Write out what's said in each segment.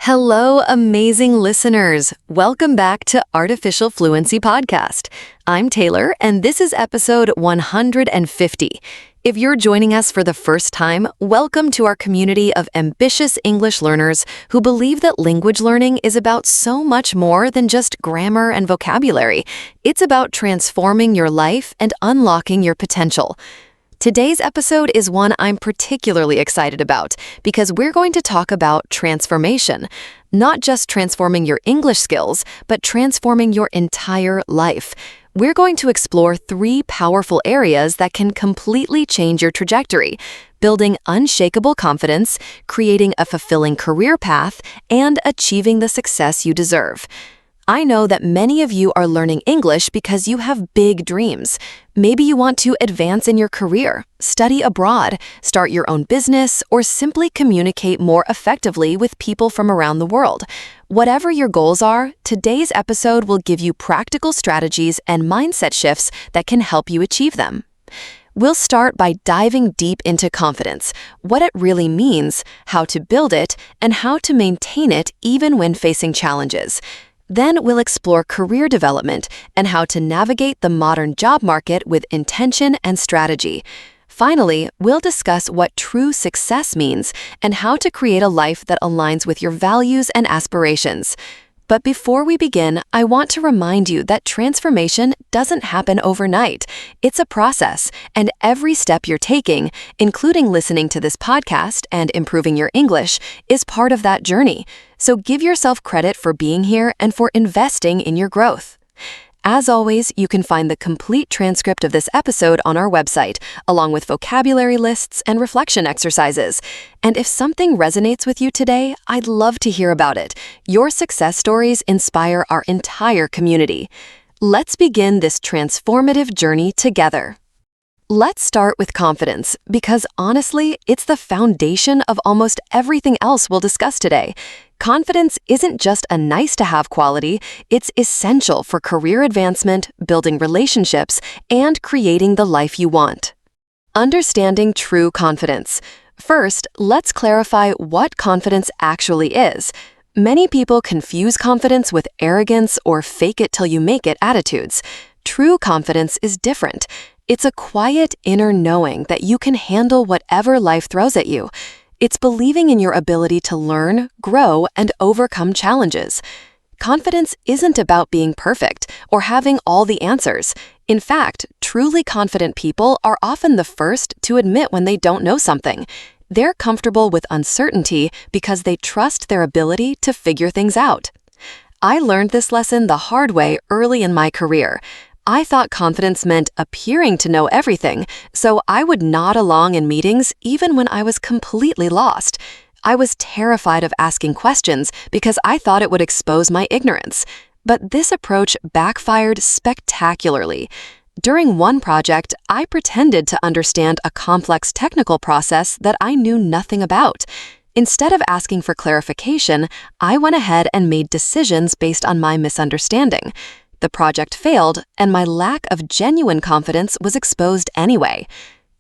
Hello, amazing listeners. Welcome back to Artificial Fluency Podcast. I'm Taylor, and this is episode 150. If you're joining us for the first time, welcome to our community of ambitious English learners who believe that language learning is about so much more than just grammar and vocabulary. It's about transforming your life and unlocking your potential. Today's episode is one I'm particularly excited about because we're going to talk about transformation. Not just transforming your English skills, but transforming your entire life. We're going to explore 3 powerful areas that can completely change your trajectory: building unshakable confidence, creating a fulfilling career path, and achieving the success you deserve. I know that many of you are learning English because you have big dreams. Maybe you want to advance in your career, study abroad, start your own business, or simply communicate more effectively with people from around the world. Whatever your goals are, today's episode will give you practical strategies and mindset shifts that can help you achieve them. We'll start by diving deep into confidence, what it really means, how to build it, and how to maintain it even when facing challenges. Then we'll explore career development and how to navigate the modern job market with intention and strategy. Finally, we'll discuss what true success means and how to create a life that aligns with your values and aspirations. But before we begin, I want to remind you that transformation doesn't happen overnight. It's a process, and every step you're taking, including listening to this podcast and improving your English, is part of that journey. So give yourself credit for being here and for investing in your growth. As always, you can find the complete transcript of this episode on our website, along with vocabulary lists and reflection exercises. And if something resonates with you today, I'd love to hear about it. Your success stories inspire our entire community. Let's begin this transformative journey together. Let's start with confidence, because honestly, it's the foundation of almost everything else we'll discuss today. Confidence isn't just a nice-to-have quality, it's essential for career advancement, building relationships, and creating the life you want. Understanding true confidence. First, let's clarify what confidence actually is. Many people confuse confidence with arrogance or fake-it-till-you-make-it attitudes. True confidence is different. It's a quiet inner knowing that you can handle whatever life throws at you. It's believing in your ability to learn, grow, and overcome challenges. Confidence isn't about being perfect or having all the answers. In fact, truly confident people are often the first to admit when they don't know something. They're comfortable with uncertainty because they trust their ability to figure things out. I learned this lesson the hard way early in my career. I thought confidence meant appearing to know everything, so I would nod along in meetings even when I was completely lost. I was terrified of asking questions because I thought it would expose my ignorance. But this approach backfired spectacularly. During one project, I pretended to understand a complex technical process that I knew nothing about. Instead of asking for clarification, I went ahead and made decisions based on my misunderstanding. The project failed, and my lack of genuine confidence was exposed anyway.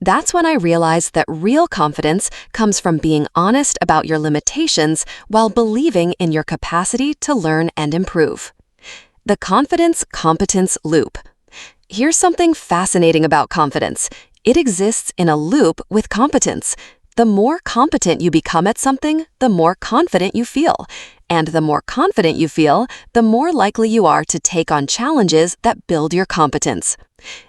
That's when I realized that real confidence comes from being honest about your limitations while believing in your capacity to learn and improve. The confidence-competence loop. Here's something fascinating about confidence. It exists in a loop with competence. The more competent you become at something, the more confident you feel. And the more confident you feel, the more likely you are to take on challenges that build your competence.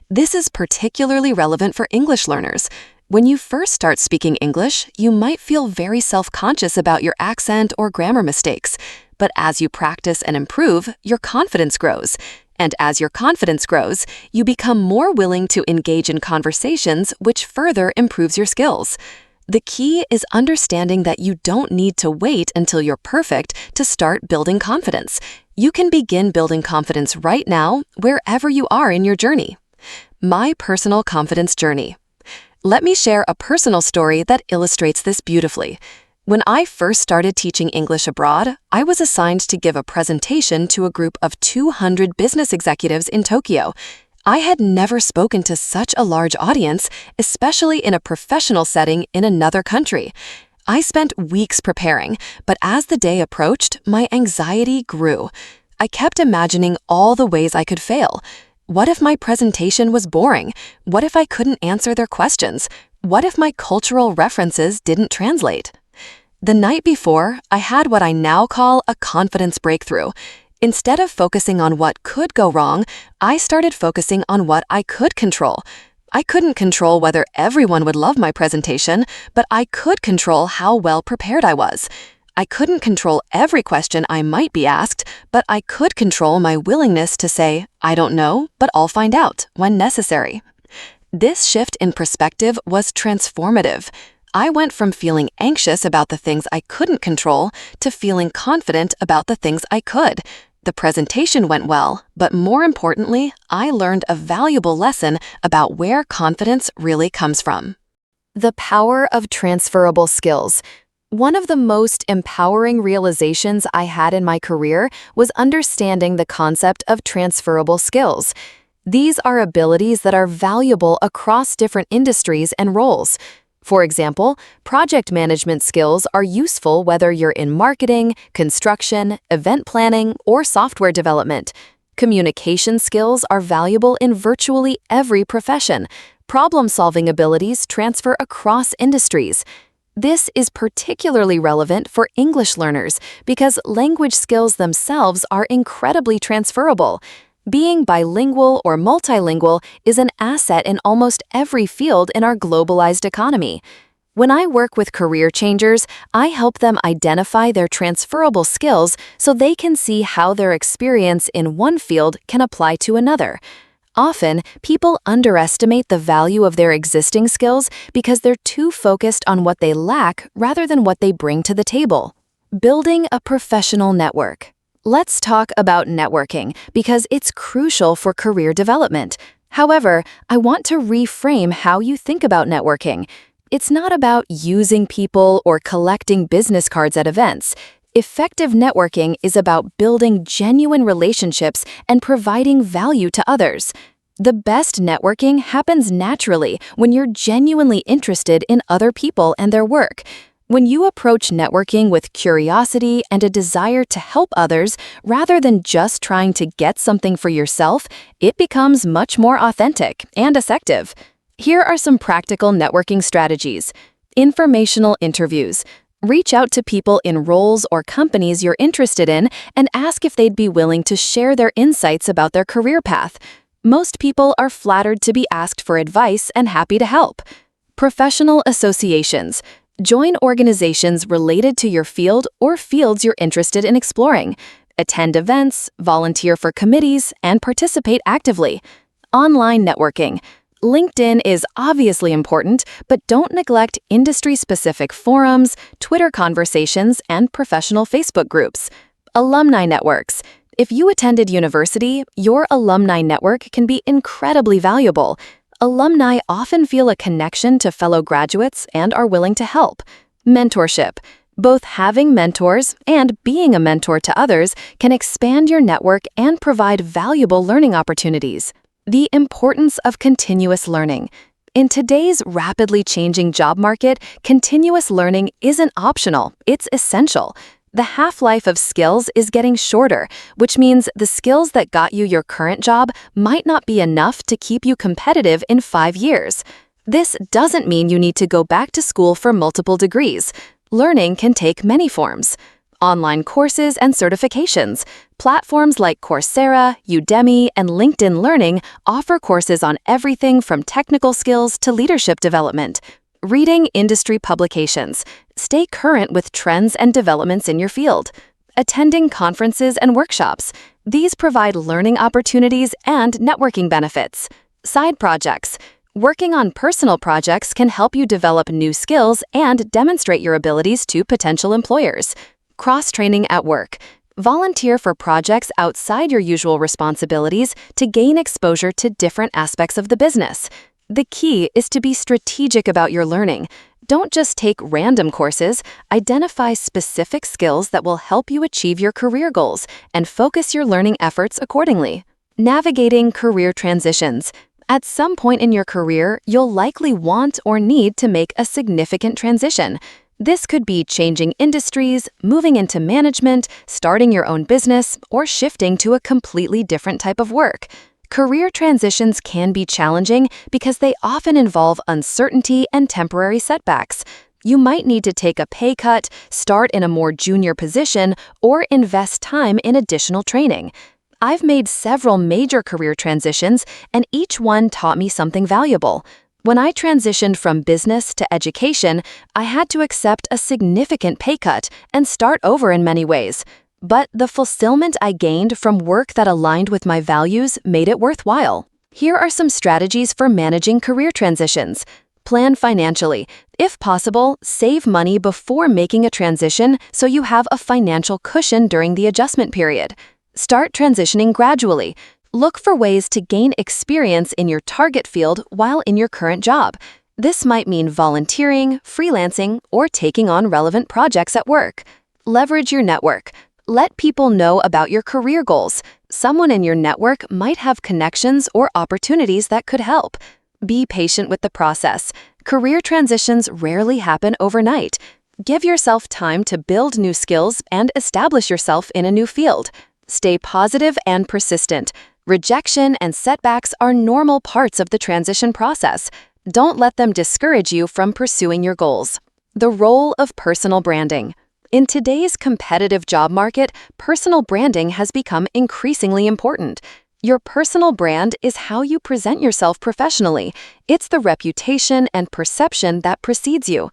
This is particularly relevant for English learners. When you first start speaking English, you might feel very self-conscious about your accent or grammar mistakes. But as you practice and improve, your confidence grows. And as your confidence grows, you become more willing to engage in conversations, which further improves your skills. The key is understanding that you don't need to wait until you're perfect to start building confidence. You can begin building confidence right now, wherever you are in your journey. My personal confidence journey. Let me share a personal story that illustrates this beautifully. When I first started teaching English abroad, I was assigned to give a presentation to a group of 200 business executives in Tokyo. I had never spoken to such a large audience, especially in a professional setting in another country. I spent weeks preparing, but as the day approached, my anxiety grew. I kept imagining all the ways I could fail. What if my presentation was boring? What if I couldn't answer their questions? What if my cultural references didn't translate? The night before, I had what I now call a confidence breakthrough. Instead of focusing on what could go wrong, I started focusing on what I could control. I couldn't control whether everyone would love my presentation, but I could control how well prepared I was. I couldn't control every question I might be asked, but I could control my willingness to say, I don't know, but I'll find out when necessary. This shift in perspective was transformative. I went from feeling anxious about the things I couldn't control to feeling confident about the things I could. The presentation went well, but more importantly, I learned a valuable lesson about where confidence really comes from. The power of transferable skills. One of the most empowering realizations I had in my career was understanding the concept of transferable skills. These are abilities that are valuable across different industries and roles. For example, project management skills are useful whether you're in marketing, construction, event planning, or software development. Communication skills are valuable in virtually every profession. Problem-solving abilities transfer across industries. This is particularly relevant for English learners because language skills themselves are incredibly transferable. Being bilingual or multilingual is an asset in almost every field in our globalized economy. When I work with career changers, I help them identify their transferable skills so they can see how their experience in one field can apply to another. Often, people underestimate the value of their existing skills because they're too focused on what they lack rather than what they bring to the table. Building a professional network. Let's talk about networking because it's crucial for career development. However, I want to reframe how you think about networking. It's not about using people or collecting business cards at events. Effective networking is about building genuine relationships and providing value to others. The best networking happens naturally when you're genuinely interested in other people and their work. When you approach networking with curiosity and a desire to help others rather than just trying to get something for yourself, it becomes much more authentic and effective. Here are some practical networking strategies. Informational interviews. Reach out to people in roles or companies you're interested in and ask if they'd be willing to share their insights about their career path. Most people are flattered to be asked for advice and happy to help. Professional associations. Join organizations related to your field or fields you're interested in exploring. Attend events, volunteer for committees, and participate actively. Online networking. LinkedIn is obviously important, but don't neglect industry-specific forums, Twitter conversations, and professional Facebook groups. Alumni networks. If you attended university, your alumni network can be incredibly valuable. Alumni often feel a connection to fellow graduates and are willing to help. Mentorship. Both having mentors and being a mentor to others can expand your network and provide valuable learning opportunities. The importance of continuous learning. In today's rapidly changing job market, continuous learning isn't optional, it's essential. The half-life of skills is getting shorter, which means the skills that got you your current job might not be enough to keep you competitive in 5 years. This doesn't mean you need to go back to school for multiple degrees. Learning can take many forms. Online courses and certifications. Platforms like Coursera, Udemy, and LinkedIn Learning offer courses on everything from technical skills to leadership development. Reading industry publications. Stay current with trends and developments in your field. Attending conferences and workshops. These provide learning opportunities and networking benefits. Side projects. Working on personal projects can help you develop new skills and demonstrate your abilities to potential employers. Cross-training at work. Volunteer for projects outside your usual responsibilities to gain exposure to different aspects of the business. The key is to be strategic about your learning. Don't just take random courses. Identify specific skills that will help you achieve your career goals and focus your learning efforts accordingly. Navigating career transitions. At some point in your career, you'll likely want or need to make a significant transition. This could be changing industries, moving into management, starting your own business, or shifting to a completely different type of work. Career transitions can be challenging because they often involve uncertainty and temporary setbacks. You might need to take a pay cut, start in a more junior position, or invest time in additional training. I've made several major career transitions, and each one taught me something valuable. When I transitioned from business to education, I had to accept a significant pay cut and start over in many ways. But the fulfillment I gained from work that aligned with my values made it worthwhile. Here are some strategies for managing career transitions. Plan financially. If possible, save money before making a transition so you have a financial cushion during the adjustment period. Start transitioning gradually. Look for ways to gain experience in your target field while in your current job. This might mean volunteering, freelancing, or taking on relevant projects at work. Leverage your network. Let people know about your career goals. Someone in your network might have connections or opportunities that could help. Be patient with the process. Career transitions rarely happen overnight. Give yourself time to build new skills and establish yourself in a new field. Stay positive and persistent. Rejection and setbacks are normal parts of the transition process. Don't let them discourage you from pursuing your goals. The role of personal branding. In today's competitive job market, personal branding has become increasingly important. Your personal brand is how you present yourself professionally. It's the reputation and perception that precedes you.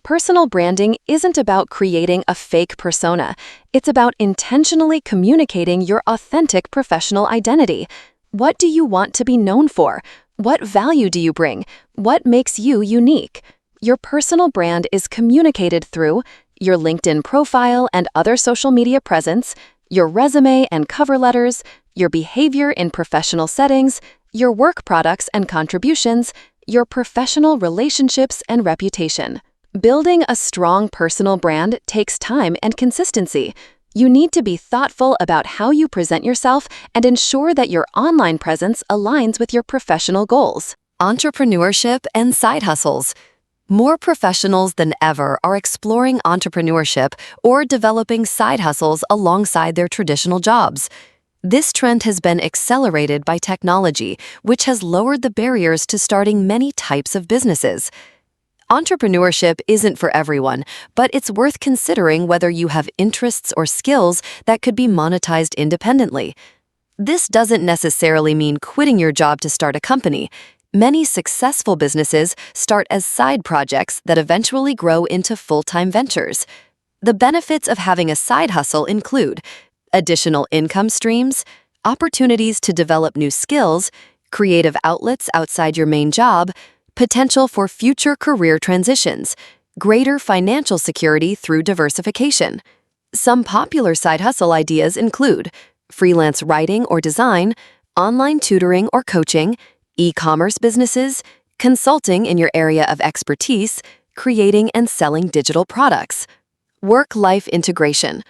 Personal branding isn't about creating a fake persona. It's about intentionally communicating your authentic professional identity. What do you want to be known for? What value do you bring? What makes you unique? Your personal brand is communicated through your LinkedIn profile and other social media presence, your resume and cover letters, your behavior in professional settings, your work products and contributions, your professional relationships and reputation. Building a strong personal brand takes time and consistency. You need to be thoughtful about how you present yourself and ensure that your online presence aligns with your professional goals. Entrepreneurship and side hustles. More professionals than ever are exploring entrepreneurship or developing side hustles alongside their traditional jobs. This trend has been accelerated by technology, which has lowered the barriers to starting many types of businesses. Entrepreneurship isn't for everyone, but it's worth considering whether you have interests or skills that could be monetized independently. This doesn't necessarily mean quitting your job to start a company. Many successful businesses start as side projects that eventually grow into full-time ventures. The benefits of having a side hustle include additional income streams, opportunities to develop new skills, creative outlets outside your main job, potential for future career transitions, greater financial security through diversification. Some popular side hustle ideas include freelance writing or design, online tutoring or coaching, e-commerce businesses, consulting in your area of expertise, creating and selling digital products. Work-life integration.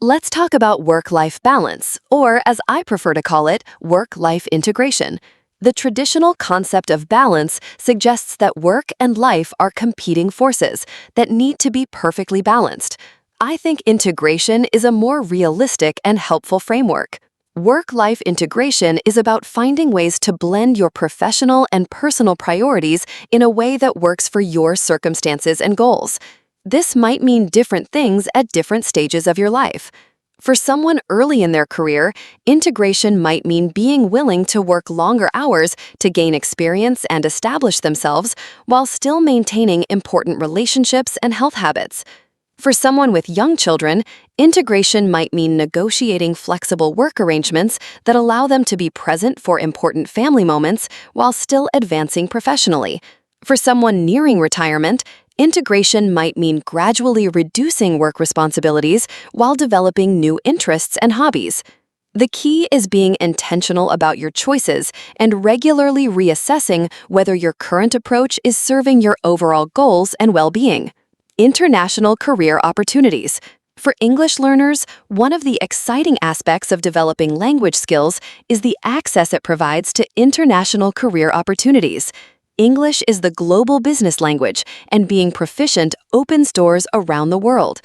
Let's talk about work-life balance, or as I prefer to call it, work-life integration. The traditional concept of balance suggests that work and life are competing forces that need to be perfectly balanced. I think integration is a more realistic and helpful framework. Work-life integration is about finding ways to blend your professional and personal priorities in a way that works for your circumstances and goals. This might mean different things at different stages of your life. For someone early in their career, integration might mean being willing to work longer hours to gain experience and establish themselves while still maintaining important relationships and health habits. For someone with young children, integration might mean negotiating flexible work arrangements that allow them to be present for important family moments while still advancing professionally. For someone nearing retirement, integration might mean gradually reducing work responsibilities while developing new interests and hobbies. The key is being intentional about your choices and regularly reassessing whether your current approach is serving your overall goals and well-being. International career opportunities. For English learners, one of the exciting aspects of developing language skills is the access it provides to international career opportunities. English is the global business language, and being proficient opens doors around the world.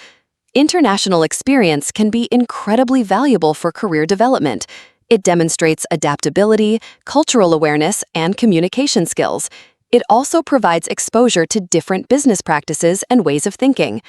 International experience can be incredibly valuable for career development. It demonstrates adaptability, cultural awareness, and communication skills. It also provides exposure to different business practices and ways of thinking.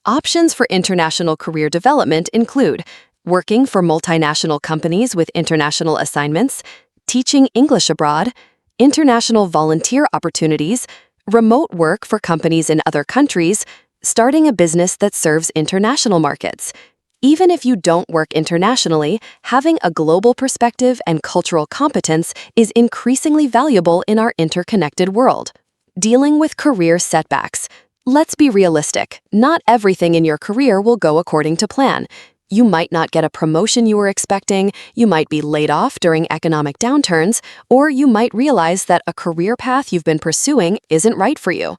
Options for international career development include working for multinational companies with international assignments, teaching English abroad, international volunteer opportunities, remote work for companies in other countries, starting a business that serves international markets. Even if you don't work internationally, having a global perspective and cultural competence is increasingly valuable in our interconnected world. Dealing with career setbacks. Let's be realistic. Not everything in your career will go according to plan. You might not get a promotion you were expecting, you might be laid off during economic downturns, or you might realize that a career path you've been pursuing isn't right for you.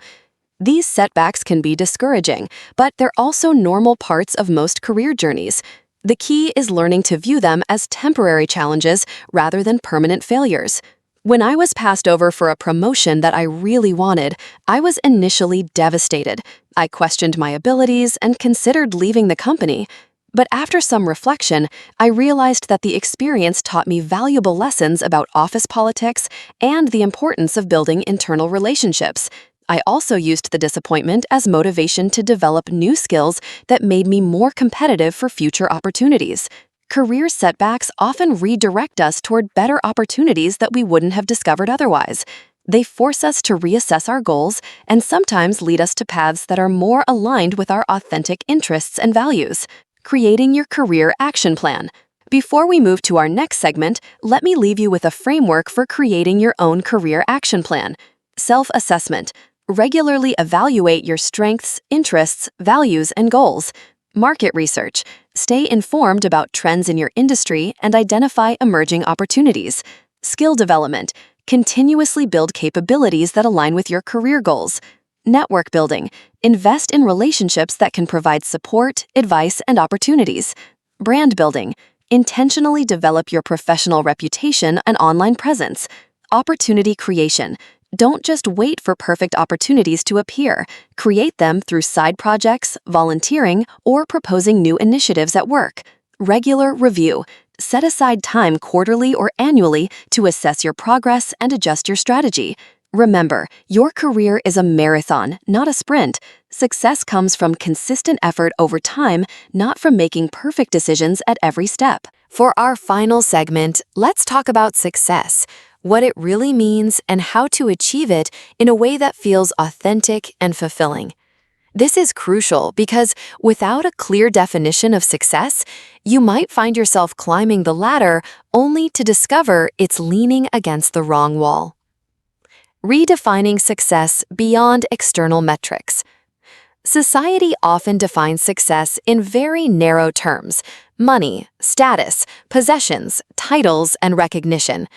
These setbacks can be discouraging, but they're also normal parts of most career journeys. The key is learning to view them as temporary challenges rather than permanent failures. When I was passed over for a promotion that I really wanted, I was initially devastated. I questioned my abilities and considered leaving the company. But after some reflection, I realized that the experience taught me valuable lessons about office politics and the importance of building internal relationships. I also used the disappointment as motivation to develop new skills that made me more competitive for future opportunities. Career setbacks often redirect us toward better opportunities that we wouldn't have discovered otherwise. They force us to reassess our goals and sometimes lead us to paths that are more aligned with our authentic interests and values. Creating your career action plan. Before we move to our next segment, let me leave you with a framework for creating your own career action plan. Self-assessment. Regularly evaluate your strengths, interests, values, and goals. Market research. Stay informed about trends in your industry and identify emerging opportunities. Skill development. Continuously build capabilities that align with your career goals. Network building. Invest in relationships that can provide support, advice, and opportunities. Brand building. Intentionally develop your professional reputation and online presence. Opportunity creation. Don't just wait for perfect opportunities to appear. Create them through side projects, volunteering, or proposing new initiatives at work. Regular review. Set aside time quarterly or annually to assess your progress and adjust your strategy. Remember, your career is a marathon, not a sprint. Success comes from consistent effort over time, not from making perfect decisions at every step. For our final segment, let's talk about success, what it really means, and how to achieve it in a way that feels authentic and fulfilling. This is crucial because without a clear definition of success, you might find yourself climbing the ladder only to discover it's leaning against the wrong wall. Redefining success beyond external metrics. Society often defines success in very narrow terms: money, status, possessions, titles, and recognition.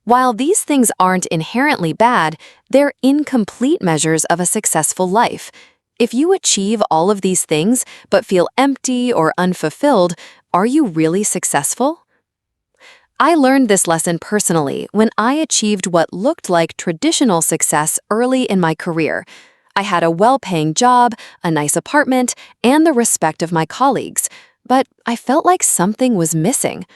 While these things aren't inherently bad, they're incomplete measures of a successful life. If you achieve all of these things but feel empty or unfulfilled, are you really successful? I learned this lesson personally when I achieved what looked like traditional success early in my career. I had a well-paying job, a nice apartment, and the respect of my colleagues, but I felt like something was missing.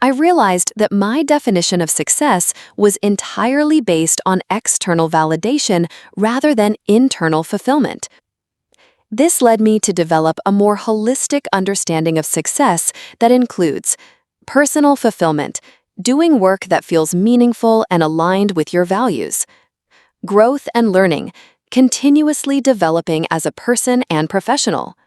I realized that my definition of success was entirely based on external validation rather than internal fulfillment. This led me to develop a more holistic understanding of success that includes personal fulfillment, doing work that feels meaningful and aligned with your values. Growth and learning, continuously developing as a person and professional.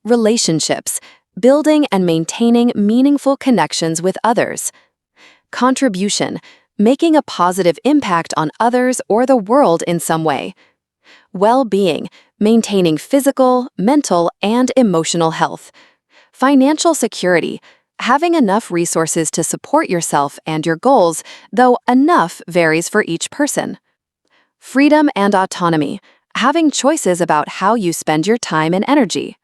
Relationships, building and maintaining meaningful connections with others. Contribution, making a positive impact on others or the world in some way. Well-being, maintaining physical, mental, and emotional health. Financial security, having enough resources to support yourself and your goals, though enough varies for each person. Freedom and autonomy, having choices about how you spend your time and energy.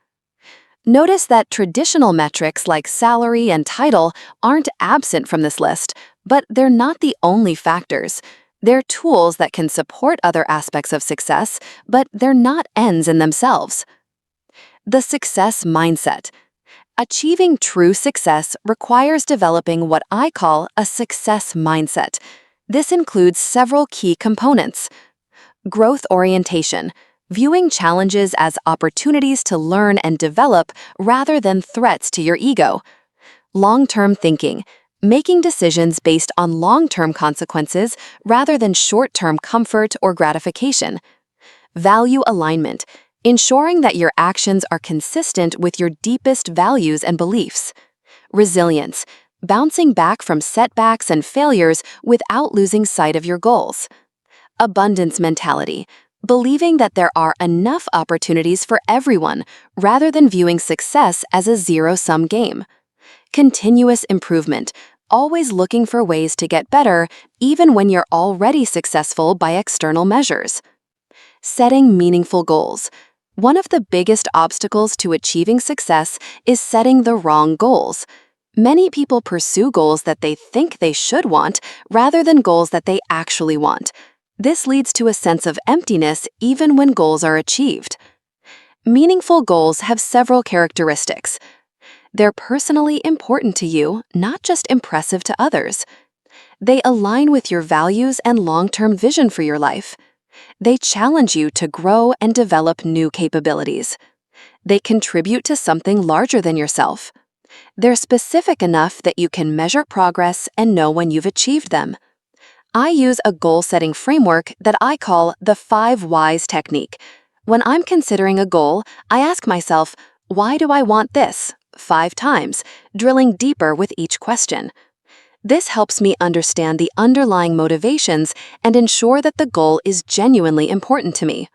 Notice that traditional metrics like salary and title aren't absent from this list, but they're not the only factors. They're tools that can support other aspects of success, but they're not ends in themselves. The success mindset. Achieving true success requires developing what I call a success mindset. This includes several key components. Growth orientation, viewing challenges as opportunities to learn and develop rather than threats to your ego. Long-term thinking, making decisions based on long-term consequences rather than short-term comfort or gratification. Value alignment, ensuring that your actions are consistent with your deepest values and beliefs. Resilience, bouncing back from setbacks and failures without losing sight of your goals. Abundance mentality, believing that there are enough opportunities for everyone rather than viewing success as a zero-sum game. Continuous improvement, always looking for ways to get better even when you're already successful by external measures. Setting meaningful goals. One of the biggest obstacles to achieving success is setting the wrong goals. Many people pursue goals that they think they should want rather than goals that they actually want. This leads to a sense of emptiness even when goals are achieved. Meaningful goals have several characteristics. They're personally important to you, not just impressive to others. They align with your values and long-term vision for your life. They challenge you to grow and develop new capabilities. They contribute to something larger than yourself. They're specific enough that you can measure progress and know when you've achieved them. I use a goal-setting framework that I call the 5 whys technique. When I'm considering a goal, I ask myself, why do I want this? 5 times, drilling deeper with each question. This helps me understand the underlying motivations and ensure that the goal is genuinely important to me.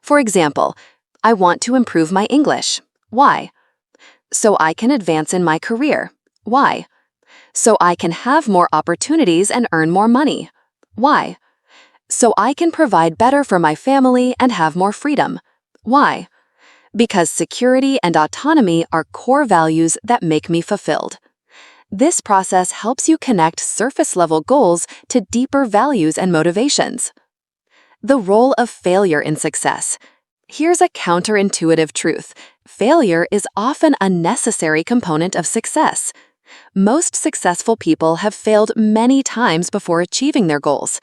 For example, I want to improve my English. Why? So I can advance in my career. Why? So I can have more opportunities and earn more money. Why? So I can provide better for my family and have more freedom. Why? Because security and autonomy are core values that make me fulfilled. This process helps you connect surface-level goals to deeper values and motivations. The role of failure in success. Here's a counterintuitive truth. Failure is often a necessary component of success. Most successful people have failed many times before achieving their goals.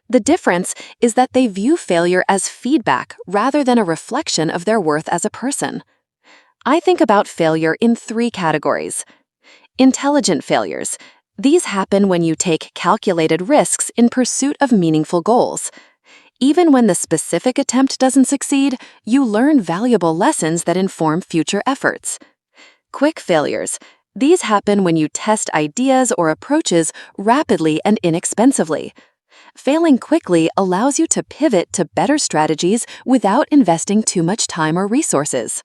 The difference is that they view failure as feedback rather than a reflection of their worth as a person. I think about failure in 3 categories. Intelligent failures. These happen when you take calculated risks in pursuit of meaningful goals. Even when the specific attempt doesn't succeed, you learn valuable lessons that inform future efforts. Quick failures. These happen when you test ideas or approaches rapidly and inexpensively. Failing quickly allows you to pivot to better strategies without investing too much time or resources.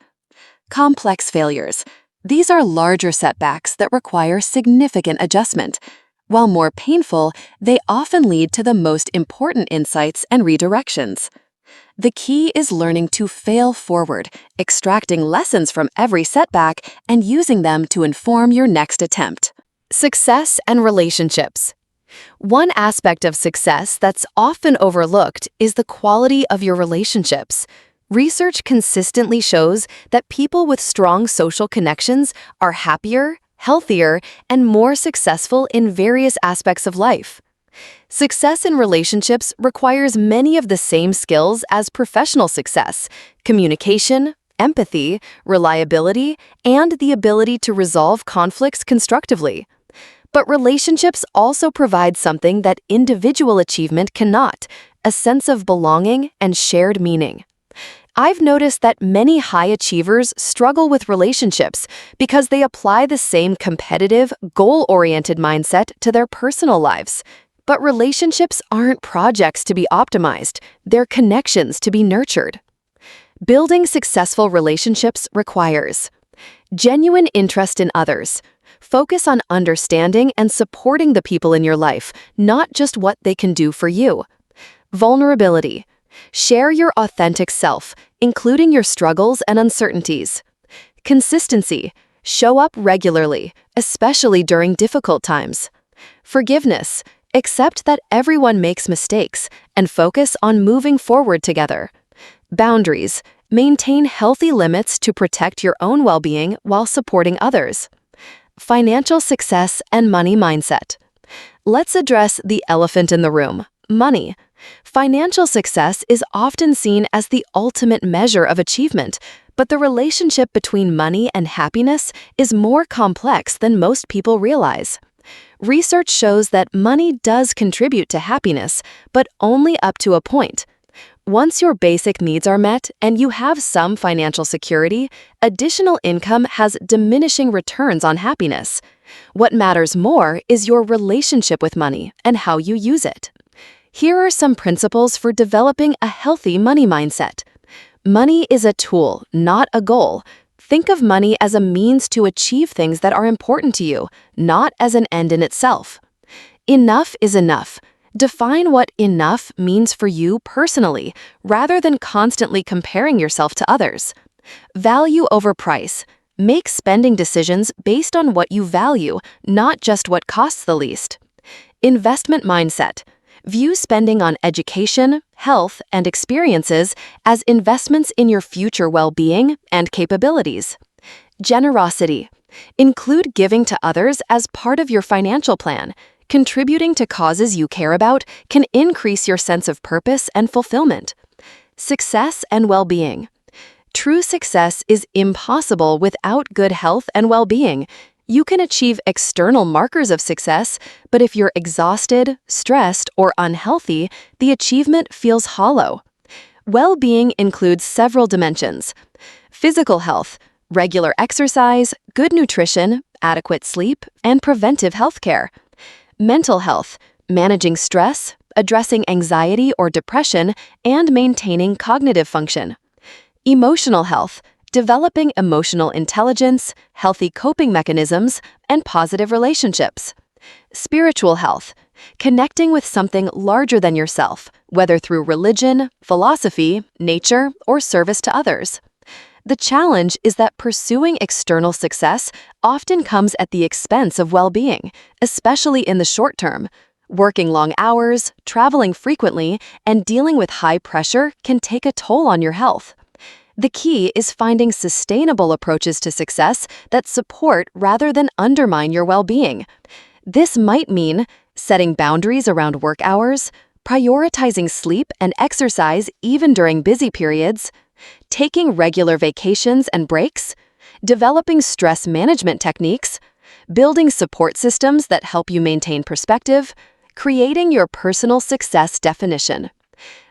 Complex failures. These are larger setbacks that require significant adjustment. While more painful, they often lead to the most important insights and redirections. The key is learning to fail forward, extracting lessons from every setback and using them to inform your next attempt. Success and relationships. One aspect of success that's often overlooked is the quality of your relationships. Research consistently shows that people with strong social connections are happier, healthier, and more successful in various aspects of life. Success in relationships requires many of the same skills as professional success: communication, empathy, reliability, and the ability to resolve conflicts constructively. But relationships also provide something that individual achievement cannot: a sense of belonging and shared meaning. I've noticed that many high achievers struggle with relationships because they apply the same competitive, goal-oriented mindset to their personal lives. But relationships aren't projects to be optimized, they're connections to be nurtured. Building successful relationships requires genuine interest in others. Focus on understanding and supporting the people in your life, not just what they can do for you. Vulnerability. Share your authentic self, including your struggles and uncertainties. Consistency. Show up regularly, especially during difficult times. Forgiveness. Accept that everyone makes mistakes and focus on moving forward together. Boundaries. Maintain healthy limits to protect your own well-being while supporting others. Financial success and money mindset. Let's address the elephant in the room, money. Financial success is often seen as the ultimate measure of achievement, but the relationship between money and happiness is more complex than most people realize. Research shows that money does contribute to happiness, but only up to a point. Once your basic needs are met and you have some financial security, additional income has diminishing returns on happiness. What matters more is your relationship with money and how you use it. Here are some principles for developing a healthy money mindset. Money is a tool, not a goal. Think of money as a means to achieve things that are important to you, not as an end in itself. Enough is enough. Define what enough means for you personally, rather than constantly comparing yourself to others. Value over price. Make spending decisions based on what you value, not just what costs the least. Investment mindset. View spending on education, health, and experiences as investments in your future well-being and capabilities. Generosity. Include giving to others as part of your financial plan. Contributing to causes you care about can increase your sense of purpose and fulfillment. Success and well-being. True success is impossible without good health and well-being. You can achieve external markers of success, but if you're exhausted, stressed, or unhealthy, the achievement feels hollow. Well-being includes several dimensions: physical health, regular exercise, good nutrition, adequate sleep, and preventive health care. Mental health, managing stress, addressing anxiety or depression, and maintaining cognitive function. Emotional health, developing emotional intelligence, healthy coping mechanisms, and positive relationships. Spiritual health, connecting with something larger than yourself, whether through religion, philosophy, nature, or service to others. The challenge is that pursuing external success often comes at the expense of well-being, especially in the short term. Working long hours, traveling frequently, and dealing with high pressure can take a toll on your health. The key is finding sustainable approaches to success that support rather than undermine your well-being. This might mean setting boundaries around work hours, prioritizing sleep and exercise even during busy periods, taking regular vacations and breaks, developing stress management techniques, building support systems that help you maintain perspective, creating your personal success definition.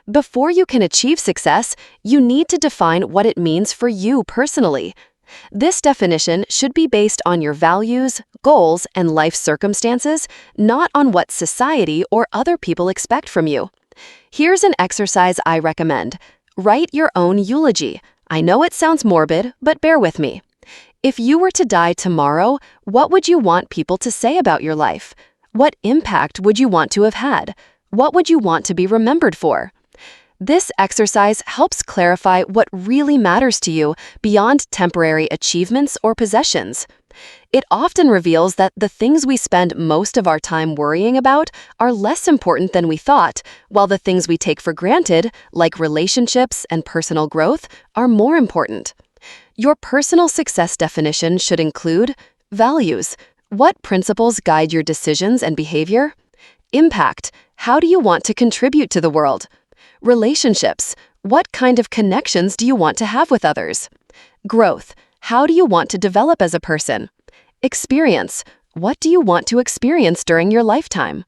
Before you can achieve success, you need to define what it means for you personally. This definition should be based on your values, goals, and life circumstances, not on what society or other people expect from you. Here's an exercise I recommend. Write your own eulogy. I know it sounds morbid, but bear with me. If you were to die tomorrow, what would you want people to say about your life? What impact would you want to have had? What would you want to be remembered for? This exercise helps clarify what really matters to you beyond temporary achievements or possessions. It often reveals that the things we spend most of our time worrying about are less important than we thought, while the things we take for granted, like relationships and personal growth, are more important. Your personal success definition should include values. What principles guide your decisions and behavior? Impact. How do you want to contribute to the world? Relationships. What kind of connections do you want to have with others? Growth. How do you want to develop as a person? Experience. What do you want to experience during your lifetime?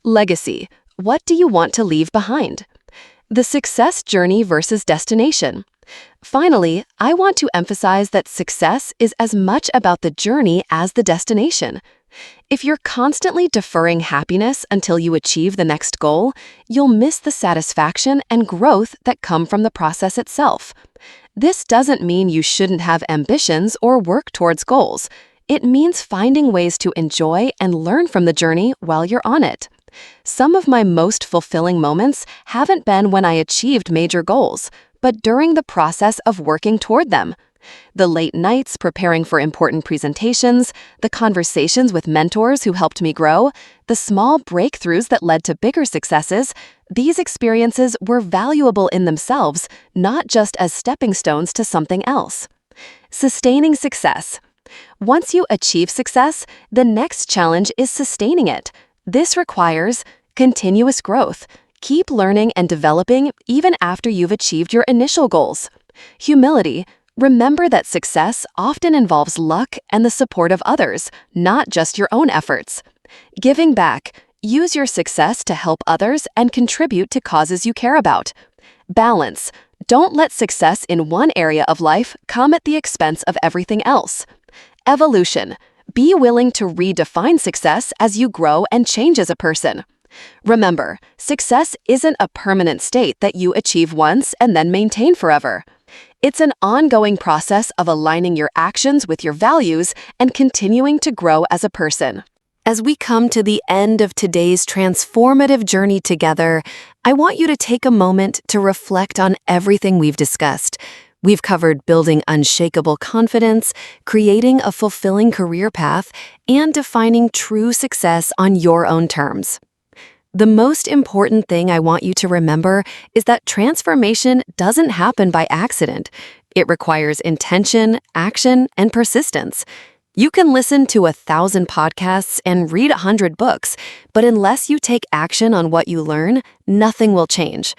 Legacy. What do you want to leave behind? The success journey versus destination. Finally, I want to emphasize that success is as much about the journey as the destination. If you're constantly deferring happiness until you achieve the next goal, you'll miss the satisfaction and growth that come from the process itself. This doesn't mean you shouldn't have ambitions or work towards goals. It means finding ways to enjoy and learn from the journey while you're on it. Some of my most fulfilling moments haven't been when I achieved major goals, but during the process of working toward them. The late nights preparing for important presentations, the conversations with mentors who helped me grow, the small breakthroughs that led to bigger successes, these experiences were valuable in themselves, not just as stepping stones to something else. Sustaining success. Once you achieve success, the next challenge is sustaining it. This requires continuous growth. Keep learning and developing even after you've achieved your initial goals. Humility. Remember that success often involves luck and the support of others, not just your own efforts. Giving back. Use your success to help others and contribute to causes you care about. Balance. Don't let success in one area of life come at the expense of everything else. Evolution. Be willing to redefine success as you grow and change as a person. Remember, success isn't a permanent state that you achieve once and then maintain forever. It's an ongoing process of aligning your actions with your values and continuing to grow as a person. As we come to the end of today's transformative journey together, I want you to take a moment to reflect on everything we've discussed. We've covered building unshakable confidence, creating a fulfilling career path, and defining true success on your own terms. The most important thing I want you to remember is that transformation doesn't happen by accident. It requires intention, action, and persistence. You can listen to 1,000 podcasts and read 100 books, but unless you take action on what you learn, nothing will change.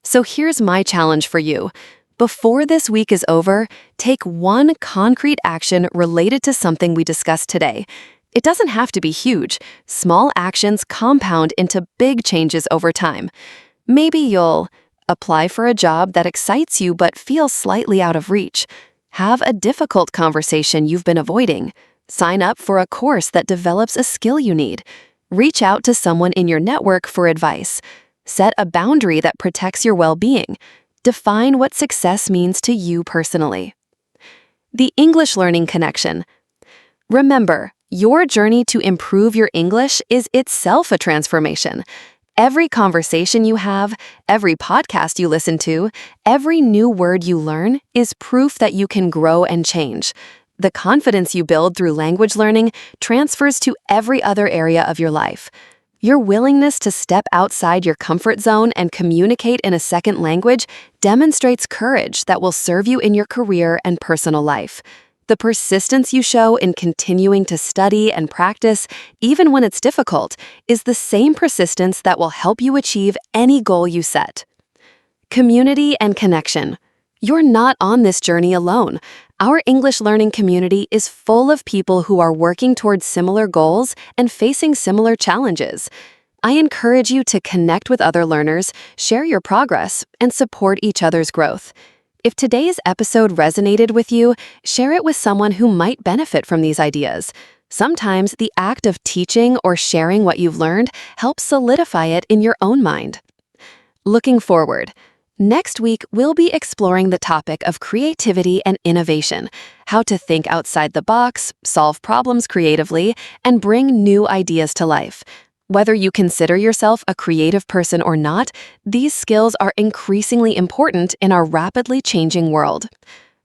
So here's my challenge for you. Before this week is over, take one concrete action related to something we discussed today. It doesn't have to be huge. Small actions compound into big changes over time. Maybe you'll apply for a job that excites you but feels slightly out of reach. Have a difficult conversation you've been avoiding. Sign up for a course that develops a skill you need. Reach out to someone in your network for advice. Set a boundary that protects your well-being. Define what success means to you personally. The English learning connection. Remember, your journey to improve your English is itself a transformation. Every conversation you have, every podcast you listen to, every new word you learn is proof that you can grow and change. The confidence you build through language learning transfers to every other area of your life. Your willingness to step outside your comfort zone and communicate in a second language demonstrates courage that will serve you in your career and personal life. The persistence you show in continuing to study and practice, even when it's difficult, is the same persistence that will help you achieve any goal you set. Community and connection. You're not on this journey alone. Our English learning community is full of people who are working towards similar goals and facing similar challenges. I encourage you to connect with other learners, share your progress, and support each other's growth. If today's episode resonated with you, share it with someone who might benefit from these ideas. Sometimes the act of teaching or sharing what you've learned helps solidify it in your own mind. Looking forward. Next week, we'll be exploring the topic of creativity and innovation, how to think outside the box, solve problems creatively, and bring new ideas to life. Whether you consider yourself a creative person or not, these skills are increasingly important in our rapidly changing world.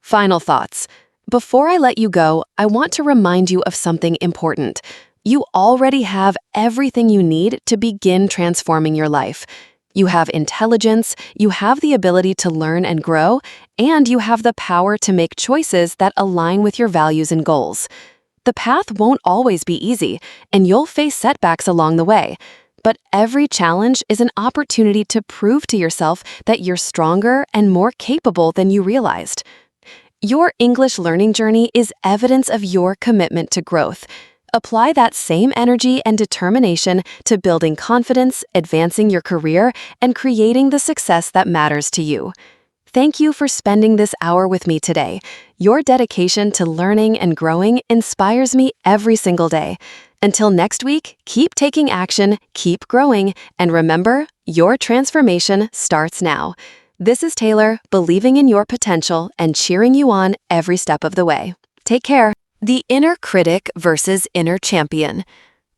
Final thoughts. Before I let you go, I want to remind you of something important. You already have everything you need to begin transforming your life. You have intelligence, you have the ability to learn and grow, and you have the power to make choices that align with your values and goals. The path won't always be easy, and you'll face setbacks along the way. But every challenge is an opportunity to prove to yourself that you're stronger and more capable than you realized. Your English learning journey is evidence of your commitment to growth. Apply that same energy and determination to building confidence, advancing your career, and creating the success that matters to you. Thank you for spending this hour with me today. Your dedication to learning and growing inspires me every single day. Until next week, keep taking action, keep growing, and remember, your transformation starts now. This is Taylor, believing in your potential and cheering you on every step of the way. Take care. The inner critic versus inner champion.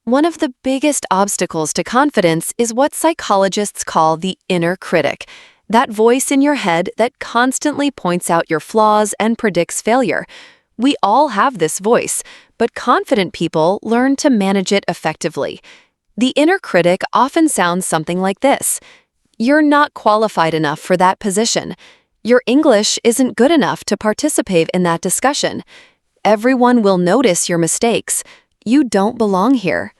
One of the biggest obstacles to confidence is what psychologists call the inner critic. That voice in your head that constantly points out your flaws and predicts failure. We all have this voice, but confident people learn to manage it effectively. The inner critic often sounds something like this. You're not qualified enough for that position. Your English isn't good enough to participate in that discussion. Everyone will notice your mistakes. You don't belong here.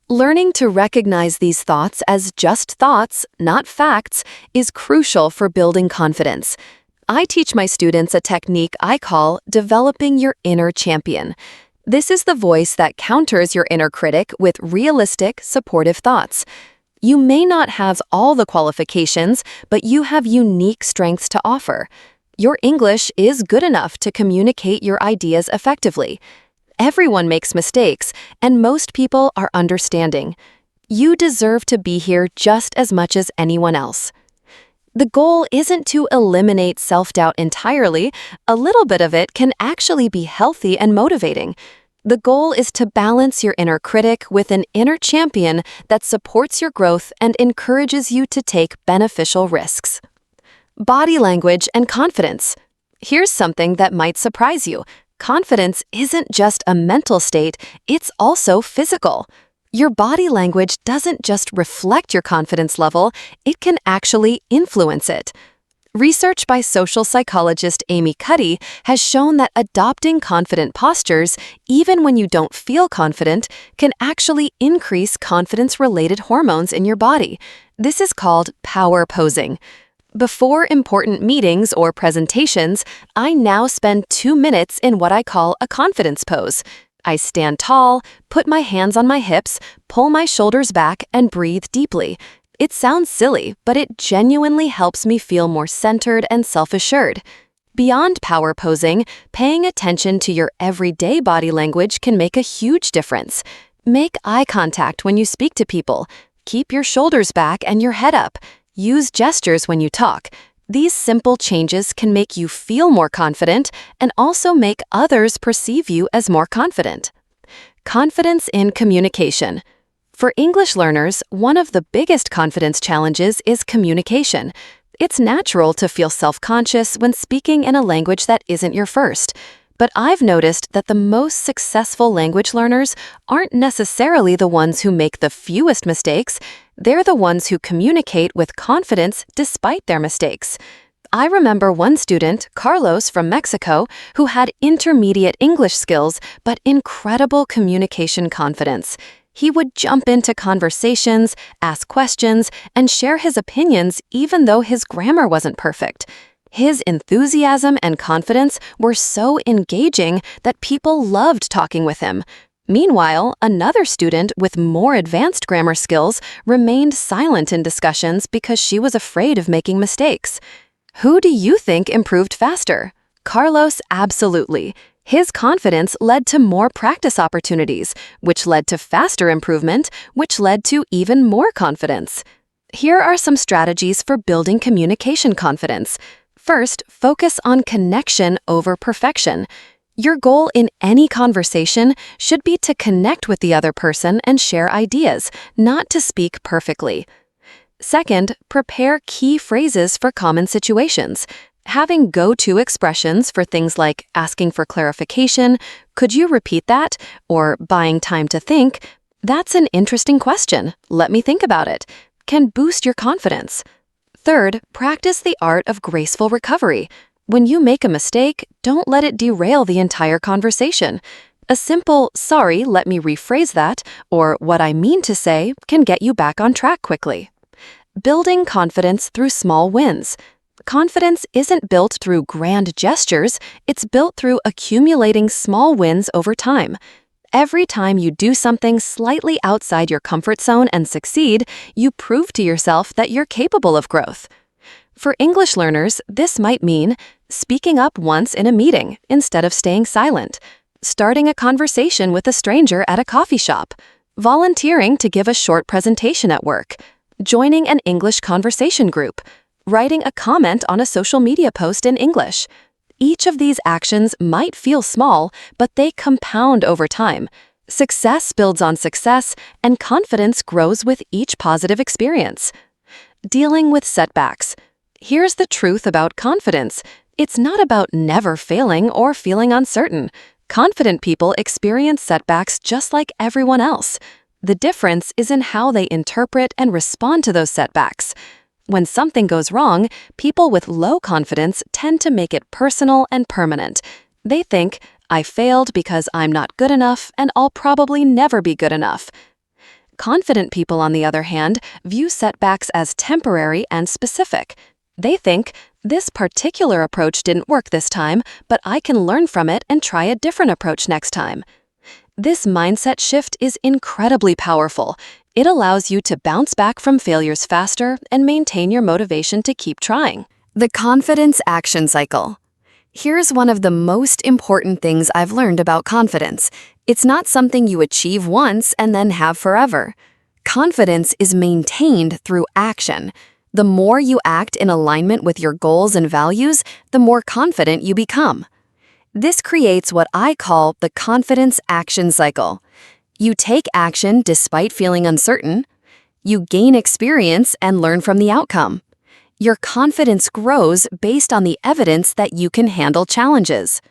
Learning to recognize these thoughts as just thoughts, not facts, is crucial for building confidence. I teach my students a technique I call developing your inner champion. This is the voice that counters your inner critic with realistic, supportive thoughts. You may not have all the qualifications, but you have unique strengths to offer. Your English is good enough to communicate your ideas effectively. Everyone makes mistakes, and most people are understanding. You deserve to be here just as much as anyone else. The goal isn't to eliminate self-doubt entirely. A little bit of it can actually be healthy and motivating. The goal is to balance your inner critic with an inner champion that supports your growth and encourages you to take beneficial risks. Body language and confidence. Here's something that might surprise you. Confidence isn't just a mental state, it's also physical. Your body language doesn't just reflect your confidence level, it can actually influence it. Research by social psychologist Amy Cuddy has shown that adopting confident postures, even when you don't feel confident, can actually increase confidence-related hormones in your body. This is called power posing. Before important meetings or presentations, I now spend 2 minutes in what I call a confidence pose. I stand tall, put my hands on my hips, pull my shoulders back, and breathe deeply. It sounds silly, but it genuinely helps me feel more centered and self-assured. Beyond power posing, paying attention to your everyday body language can make a huge difference. Make eye contact when you speak to people. Keep your shoulders back and your head up. Use gestures when you talk. These simple changes can make you feel more confident and also make others perceive you as more confident. Confidence in communication. For English learners, one of the biggest confidence challenges is communication. It's natural to feel self-conscious when speaking in a language that isn't your first. But I've noticed that the most successful language learners aren't necessarily the ones who make the fewest mistakes. They're the ones who communicate with confidence despite their mistakes. I remember one student, Carlos from Mexico, who had intermediate English skills but incredible communication confidence. He would jump into conversations, ask questions, and share his opinions even though his grammar wasn't perfect. His enthusiasm and confidence were so engaging that people loved talking with him. Meanwhile, another student with more advanced grammar skills remained silent in discussions because she was afraid of making mistakes. Who do you think improved faster? Carlos, absolutely. His confidence led to more practice opportunities, which led to faster improvement, which led to even more confidence. Here are some strategies for building communication confidence. First, focus on connection over perfection. Your goal in any conversation should be to connect with the other person and share ideas, not to speak perfectly. Second, prepare key phrases for common situations. Having go-to expressions for things like asking for clarification, could you repeat that, or buying time to think, that's an interesting question, let me think about it, can boost your confidence. Third, practice the art of graceful recovery. When you make a mistake, don't let it derail the entire conversation. A simple, sorry, let me rephrase that, or what I mean to say, can get you back on track quickly. Building confidence through small wins. Confidence isn't built through grand gestures, it's built through accumulating small wins over time. Every time you do something slightly outside your comfort zone and succeed, you prove to yourself that you're capable of growth. For English learners, this might mean speaking up once in a meeting instead of staying silent, starting a conversation with a stranger at a coffee shop, volunteering to give a short presentation at work, joining an English conversation group, writing a comment on a social media post in English. Each of these actions might feel small, but they compound over time. Success builds on success, and confidence grows with each positive experience. Dealing with setbacks. Here's the truth about confidence. It's not about never failing or feeling uncertain. Confident people experience setbacks just like everyone else. The difference is in how they interpret and respond to those setbacks. When something goes wrong, people with low confidence tend to make it personal and permanent. They think, I failed because I'm not good enough and I'll probably never be good enough. Confident people, on the other hand, view setbacks as temporary and specific. They think, this particular approach didn't work this time, but I can learn from it and try a different approach next time. This mindset shift is incredibly powerful. It allows you to bounce back from failures faster and maintain your motivation to keep trying. The confidence action cycle. Here's one of the most important things I've learned about confidence. It's not something you achieve once and then have forever. Confidence is maintained through action. The more you act in alignment with your goals and values, the more confident you become. This creates what I call the confidence action cycle. You take action despite feeling uncertain. You gain experience and learn from the outcome. Your confidence grows based on the evidence that you can handle challenges.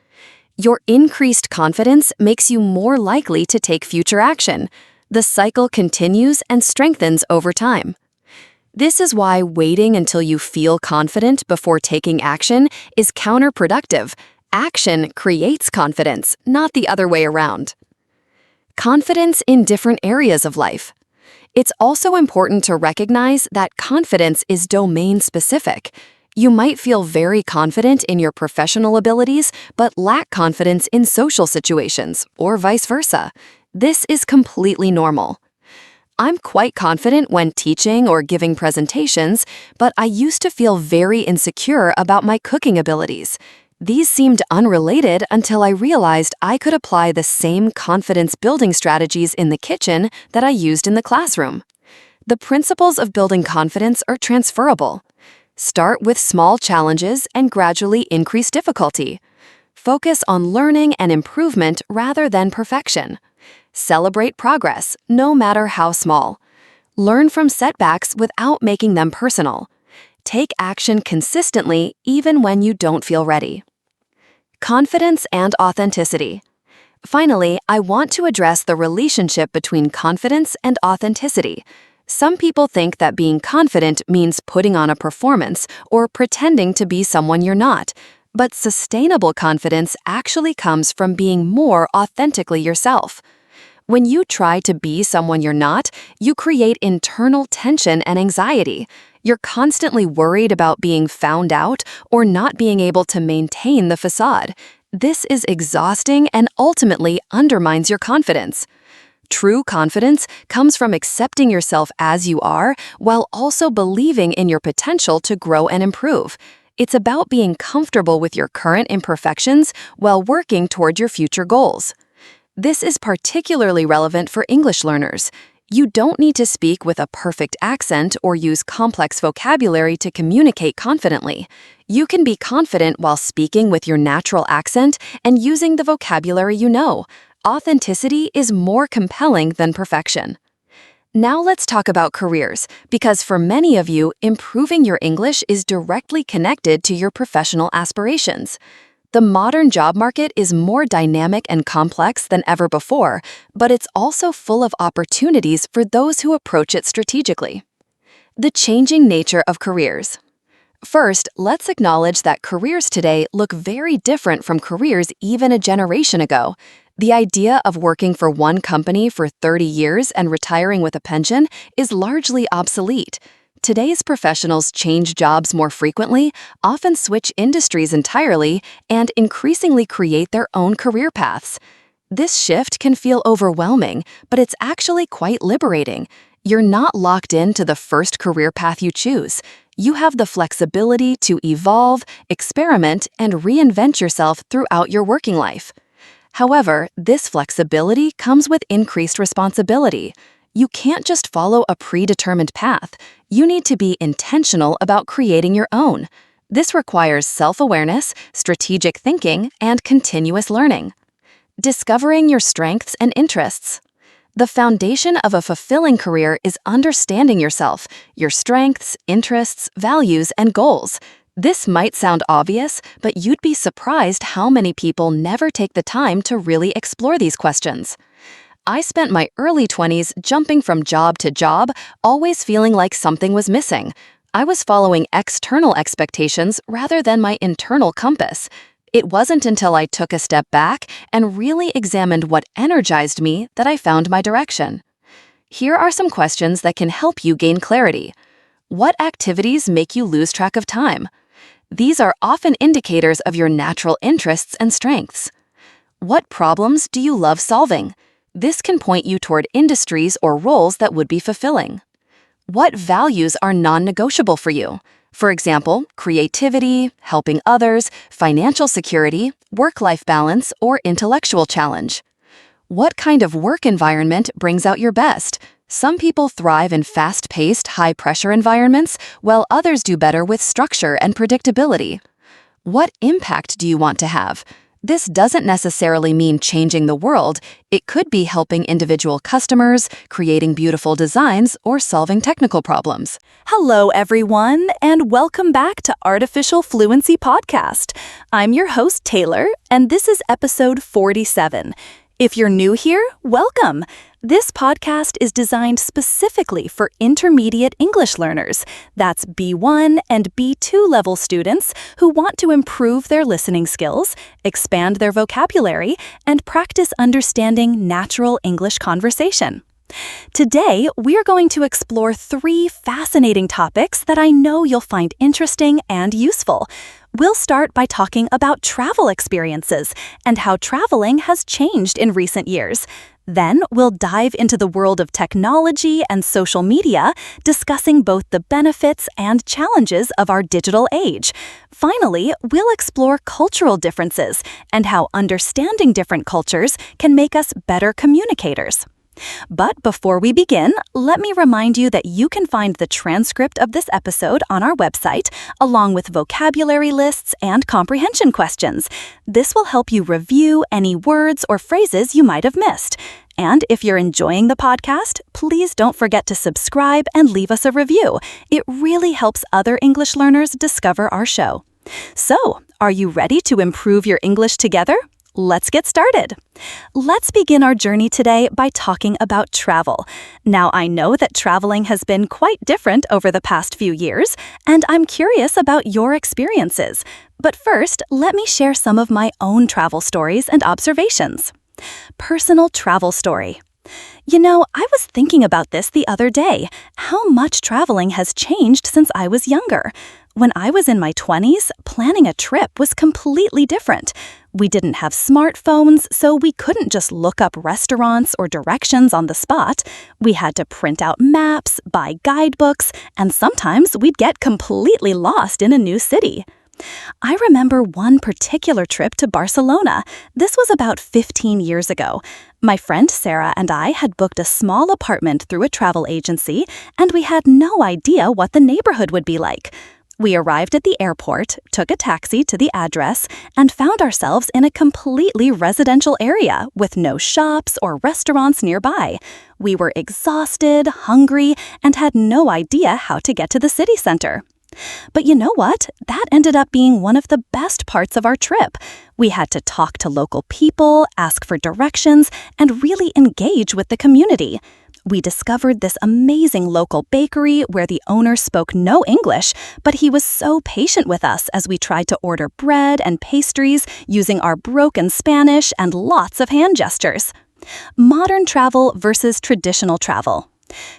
Your increased confidence makes you more likely to take future action. The cycle continues and strengthens over time. This is why waiting until you feel confident before taking action is counterproductive. Action creates confidence, not the other way around. Confidence in different areas of life. It's also important to recognize that confidence is domain-specific. You might feel very confident in your professional abilities, but lack confidence in social situations, or vice versa. This is completely normal. I'm quite confident when teaching or giving presentations, but I used to feel very insecure about my cooking abilities. These seemed unrelated until I realized I could apply the same confidence-building strategies in the kitchen that I used in the classroom. The principles of building confidence are transferable. Start with small challenges and gradually increase difficulty. Focus on learning and improvement rather than perfection. Celebrate progress, no matter how small. Learn from setbacks without making them personal. Take action consistently even when you don't feel ready. Confidence and authenticity. Finally, I want to address the relationship between confidence and authenticity. Some people think that being confident means putting on a performance or pretending to be someone you're not. But sustainable confidence actually comes from being more authentically yourself. When you try to be someone you're not, you create internal tension and anxiety. You're constantly worried about being found out or not being able to maintain the facade. This is exhausting and ultimately undermines your confidence. True confidence comes from accepting yourself as you are while also believing in your potential to grow and improve. It's about being comfortable with your current imperfections while working toward your future goals. This is particularly relevant for English learners. You don't need to speak with a perfect accent or use complex vocabulary to communicate confidently. You can be confident while speaking with your natural accent and using the vocabulary you know. Authenticity is more compelling than perfection. Now let's talk about careers, because for many of you, improving your English is directly connected to your professional aspirations. The modern job market is more dynamic and complex than ever before, but it's also full of opportunities for those who approach it strategically. The changing nature of careers. First, let's acknowledge that careers today look very different from careers even a generation ago. The idea of working for one company for 30 years and retiring with a pension is largely obsolete. Today's professionals change jobs more frequently, often switch industries entirely, and increasingly create their own career paths. This shift can feel overwhelming, but it's actually quite liberating. You're not locked into the first career path you choose. You have the flexibility to evolve, experiment, and reinvent yourself throughout your working life. However, this flexibility comes with increased responsibility. You can't just follow a predetermined path. You need to be intentional about creating your own. This requires self-awareness, strategic thinking, and continuous learning. Discovering your strengths and interests. The foundation of a fulfilling career is understanding yourself, your strengths, interests, values, and goals. This might sound obvious, but you'd be surprised how many people never take the time to really explore these questions. I spent my early 20s jumping from job to job, always feeling like something was missing. I was following external expectations rather than my internal compass. It wasn't until I took a step back and really examined what energized me that I found my direction. Here are some questions that can help you gain clarity. What activities make you lose track of time? These are often indicators of your natural interests and strengths. What problems do you love solving? This can point you toward industries or roles that would be fulfilling. What values are non-negotiable for you? For example, creativity, helping others, financial security, work-life balance, or intellectual challenge. What kind of work environment brings out your best? Some people thrive in fast-paced, high-pressure environments, while others do better with structure and predictability. What impact do you want to have? This doesn't necessarily mean changing the world. It could be helping individual customers, creating beautiful designs, or solving technical problems. Hello, everyone, and welcome back to Artificial Fluency Podcast. I'm your host, Taylor, and this is episode 47. If you're new here, welcome. This podcast is designed specifically for intermediate English learners. That's B1 and B2 level students who want to improve their listening skills, expand their vocabulary, and practice understanding natural English conversation. Today, we're going to explore 3 fascinating topics that I know you'll find interesting and useful. We'll start by talking about travel experiences and how traveling has changed in recent years. Then we'll dive into the world of technology and social media, discussing both the benefits and challenges of our digital age. Finally, we'll explore cultural differences and how understanding different cultures can make us better communicators. But before we begin, let me remind you that you can find the transcript of this episode on our website, along with vocabulary lists and comprehension questions. This will help you review any words or phrases you might have missed. And if you're enjoying the podcast, please don't forget to subscribe and leave us a review. It really helps other English learners discover our show. So, are you ready to improve your English together? Let's get started. Let's begin our journey today by talking about travel. Now, I know that traveling has been quite different over the past few years, and I'm curious about your experiences. But first, let me share some of my own travel stories and observations. Personal travel story. You know, I was thinking about this the other day, how much traveling has changed since I was younger. When I was in my 20s, planning a trip was completely different. We didn't have smartphones, so we couldn't just look up restaurants or directions on the spot. We had to print out maps, buy guidebooks, and sometimes we'd get completely lost in a new city. I remember one particular trip to Barcelona. This was about 15 years ago. My friend Sarah and I had booked a small apartment through a travel agency, and we had no idea what the neighborhood would be like. We arrived at the airport, took a taxi to the address, and found ourselves in a completely residential area with no shops or restaurants nearby. We were exhausted, hungry, and had no idea how to get to the city center. But you know what? That ended up being one of the best parts of our trip. We had to talk to local people, ask for directions, and really engage with the community. We discovered this amazing local bakery where the owner spoke no English, but he was so patient with us as we tried to order bread and pastries using our broken Spanish and lots of hand gestures. Modern travel versus traditional travel.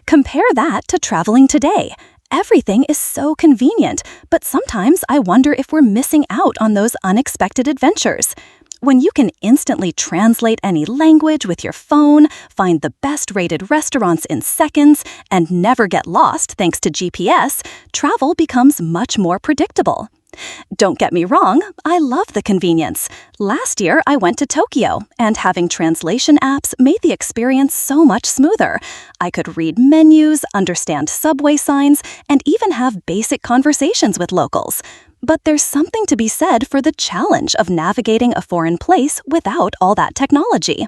Compare that to traveling today. Everything is so convenient, but sometimes I wonder if we're missing out on those unexpected adventures. When you can instantly translate any language with your phone, find the best-rated restaurants in seconds, and never get lost thanks to GPS, travel becomes much more predictable. Don't get me wrong, I love the convenience. Last year, I went to Tokyo, and having translation apps made the experience so much smoother. I could read menus, understand subway signs, and even have basic conversations with locals. But there's something to be said for the challenge of navigating a foreign place without all that technology.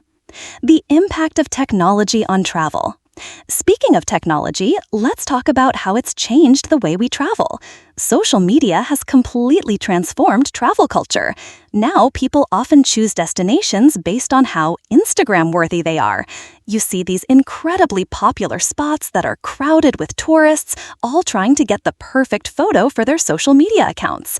The impact of technology on travel. Speaking of technology, let's talk about how it's changed the way we travel. Social media has completely transformed travel culture. Now, people often choose destinations based on how Instagram-worthy they are. You see these incredibly popular spots that are crowded with tourists, all trying to get the perfect photo for their social media accounts.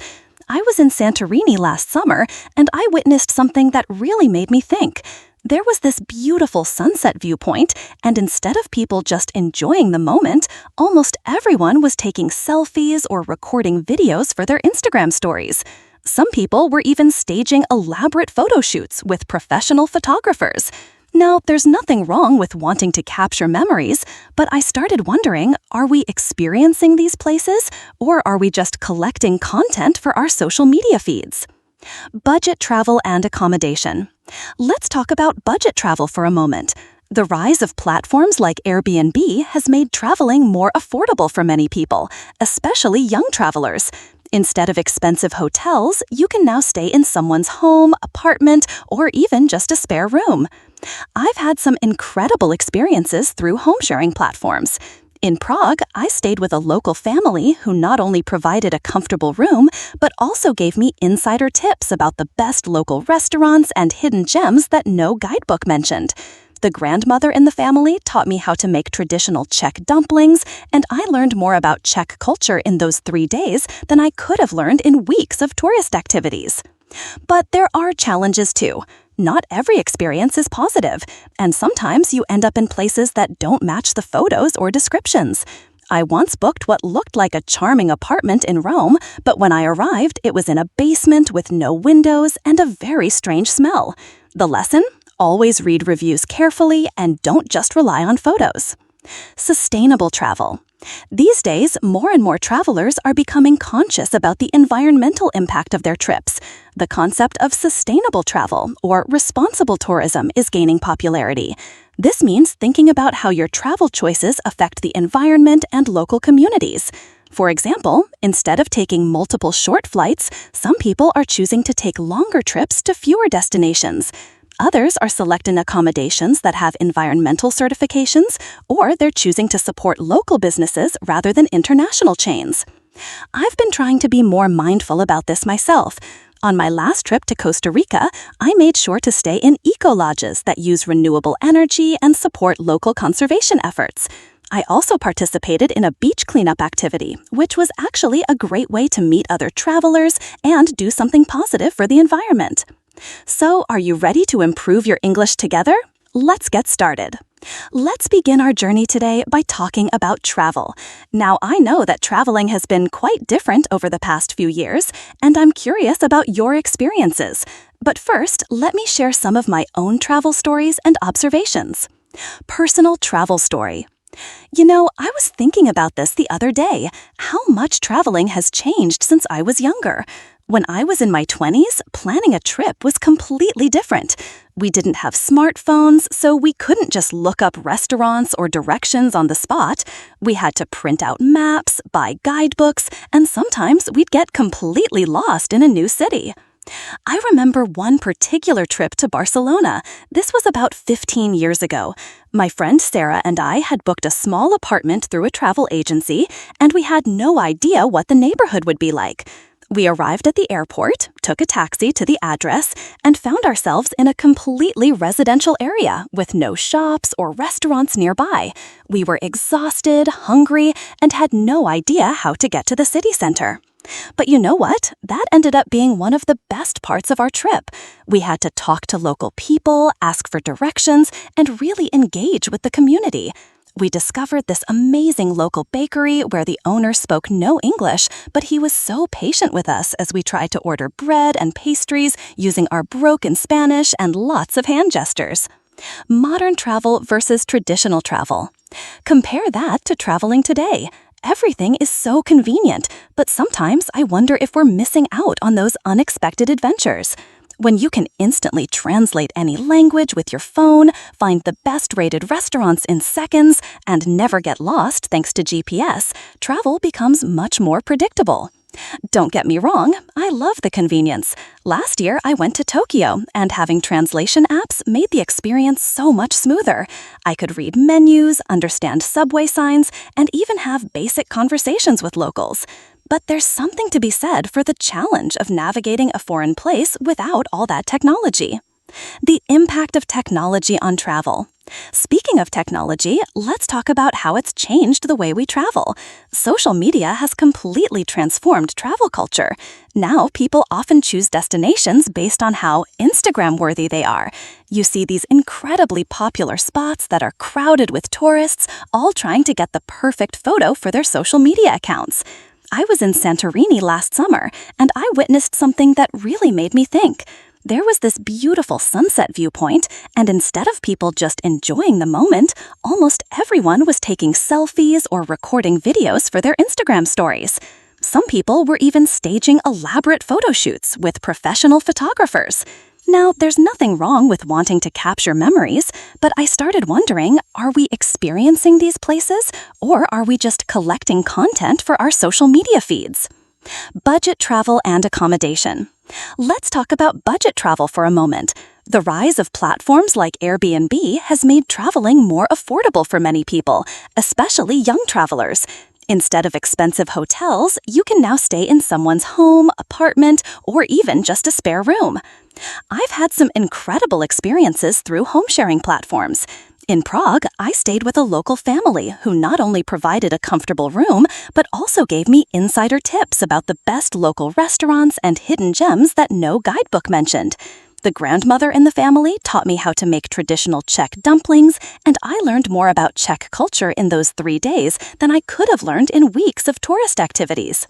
I was in Santorini last summer, and I witnessed something that really made me think. There was this beautiful sunset viewpoint, and instead of people just enjoying the moment, almost everyone was taking selfies or recording videos for their Instagram stories. Some people were even staging elaborate photo shoots with professional photographers. Now, there's nothing wrong with wanting to capture memories, but I started wondering, are we experiencing these places, or are we just collecting content for our social media feeds? Budget travel and accommodation. Let's talk about budget travel for a moment. The rise of platforms like Airbnb has made traveling more affordable for many people, especially young travelers. Instead of expensive hotels, you can now stay in someone's home, apartment, or even just a spare room. I've had some incredible experiences through home-sharing platforms. In Prague, I stayed with a local family who not only provided a comfortable room, but also gave me insider tips about the best local restaurants and hidden gems that no guidebook mentioned. The grandmother in the family taught me how to make traditional Czech dumplings, and I learned more about Czech culture in those 3 days than I could have learned in weeks of tourist activities. But there are challenges too. Not every experience is positive, and sometimes you end up in places that don't match the photos or descriptions. I once booked what looked like a charming apartment in Rome, but when I arrived, it was in a basement with no windows and a very strange smell. The lesson? Always read reviews carefully and don't just rely on photos. Sustainable travel. These days, more and more travelers are becoming conscious about the environmental impact of their trips. The concept of sustainable travel, or responsible tourism, is gaining popularity. This means thinking about how your travel choices affect the environment and local communities. For example, instead of taking multiple short flights, some people are choosing to take longer trips to fewer destinations. Others are selecting accommodations that have environmental certifications, or they're choosing to support local businesses rather than international chains. I've been trying to be more mindful about this myself. On my last trip to Costa Rica, I made sure to stay in eco-lodges that use renewable energy and support local conservation efforts. I also participated in a beach cleanup activity, which was actually a great way to meet other travelers and do something positive for the environment. So, are you ready to improve your English together? Let's get started. Let's begin our journey today by talking about travel. Now, I know that traveling has been quite different over the past few years, and I'm curious about your experiences. But first, let me share some of my own travel stories and observations. Personal travel story. You know, I was thinking about this the other day, how much traveling has changed since I was younger. When I was in my 20s, planning a trip was completely different. We didn't have smartphones, so we couldn't just look up restaurants or directions on the spot. We had to print out maps, buy guidebooks, and sometimes we'd get completely lost in a new city. I remember one particular trip to Barcelona. This was about 15 years ago. My friend Sarah and I had booked a small apartment through a travel agency, and we had no idea what the neighborhood would be like. We arrived at the airport, took a taxi to the address, and found ourselves in a completely residential area with no shops or restaurants nearby. We were exhausted, hungry, and had no idea how to get to the city center. But you know what? That ended up being one of the best parts of our trip. We had to talk to local people, ask for directions, and really engage with the community. We discovered this amazing local bakery where the owner spoke no English, but he was so patient with us as we tried to order bread and pastries using our broken Spanish and lots of hand gestures. Modern travel versus traditional travel. Compare that to traveling today. Everything is so convenient, but sometimes I wonder if we're missing out on those unexpected adventures. When you can instantly translate any language with your phone, find the best-rated restaurants in seconds, and never get lost thanks to GPS, travel becomes much more predictable. Don't get me wrong, I love the convenience. Last year, I went to Tokyo, and having translation apps made the experience so much smoother. I could read menus, understand subway signs, and even have basic conversations with locals. But there's something to be said for the challenge of navigating a foreign place without all that technology. The impact of technology on travel. Speaking of technology, let's talk about how it's changed the way we travel. Social media has completely transformed travel culture. Now, people often choose destinations based on how Instagram-worthy they are. You see these incredibly popular spots that are crowded with tourists, all trying to get the perfect photo for their social media accounts. I was in Santorini last summer, and I witnessed something that really made me think. There was this beautiful sunset viewpoint, and instead of people just enjoying the moment, almost everyone was taking selfies or recording videos for their Instagram stories. Some people were even staging elaborate photo shoots with professional photographers. Now, there's nothing wrong with wanting to capture memories, but I started wondering, are we experiencing these places, or are we just collecting content for our social media feeds? Budget travel and accommodation. Let's talk about budget travel for a moment. The rise of platforms like Airbnb has made traveling more affordable for many people, especially young travelers. Instead of expensive hotels, you can now stay in someone's home, apartment, or even just a spare room. I've had some incredible experiences through home-sharing platforms. In Prague, I stayed with a local family who not only provided a comfortable room, but also gave me insider tips about the best local restaurants and hidden gems that no guidebook mentioned. The grandmother in the family taught me how to make traditional Czech dumplings, and I learned more about Czech culture in those 3 days than I could have learned in weeks of tourist activities.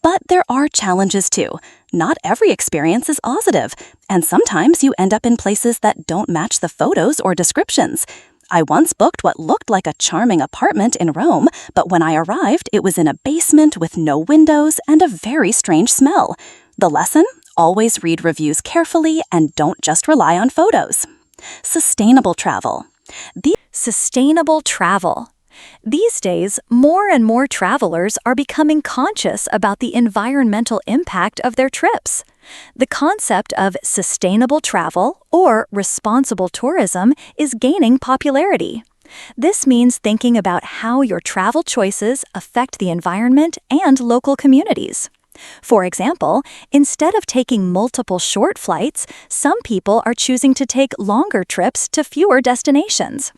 But there are challenges too. Not every experience is positive, and sometimes you end up in places that don't match the photos or descriptions. I once booked what looked like a charming apartment in Rome, but when I arrived, it was in a basement with no windows and a very strange smell. The lesson? Always read reviews carefully and don't just rely on photos. Sustainable travel. Sustainable travel. These days, more and more travelers are becoming conscious about the environmental impact of their trips. The concept of sustainable travel or responsible tourism is gaining popularity. This means thinking about how your travel choices affect the environment and local communities. For example, instead of taking multiple short flights, some people are choosing to take longer trips to fewer destinations.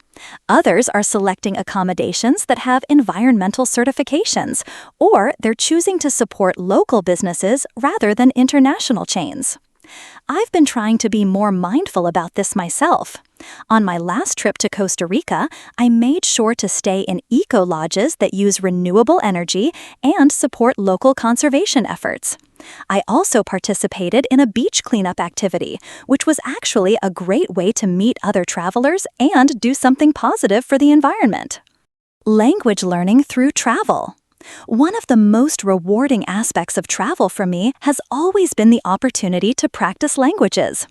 Others are selecting accommodations that have environmental certifications, or they're choosing to support local businesses rather than international chains. I've been trying to be more mindful about this myself. On my last trip to Costa Rica, I made sure to stay in eco-lodges that use renewable energy and support local conservation efforts. I also participated in a beach cleanup activity, which was actually a great way to meet other travelers and do something positive for the environment. Language learning through travel. One of the most rewarding aspects of travel for me has always been the opportunity to practice languages.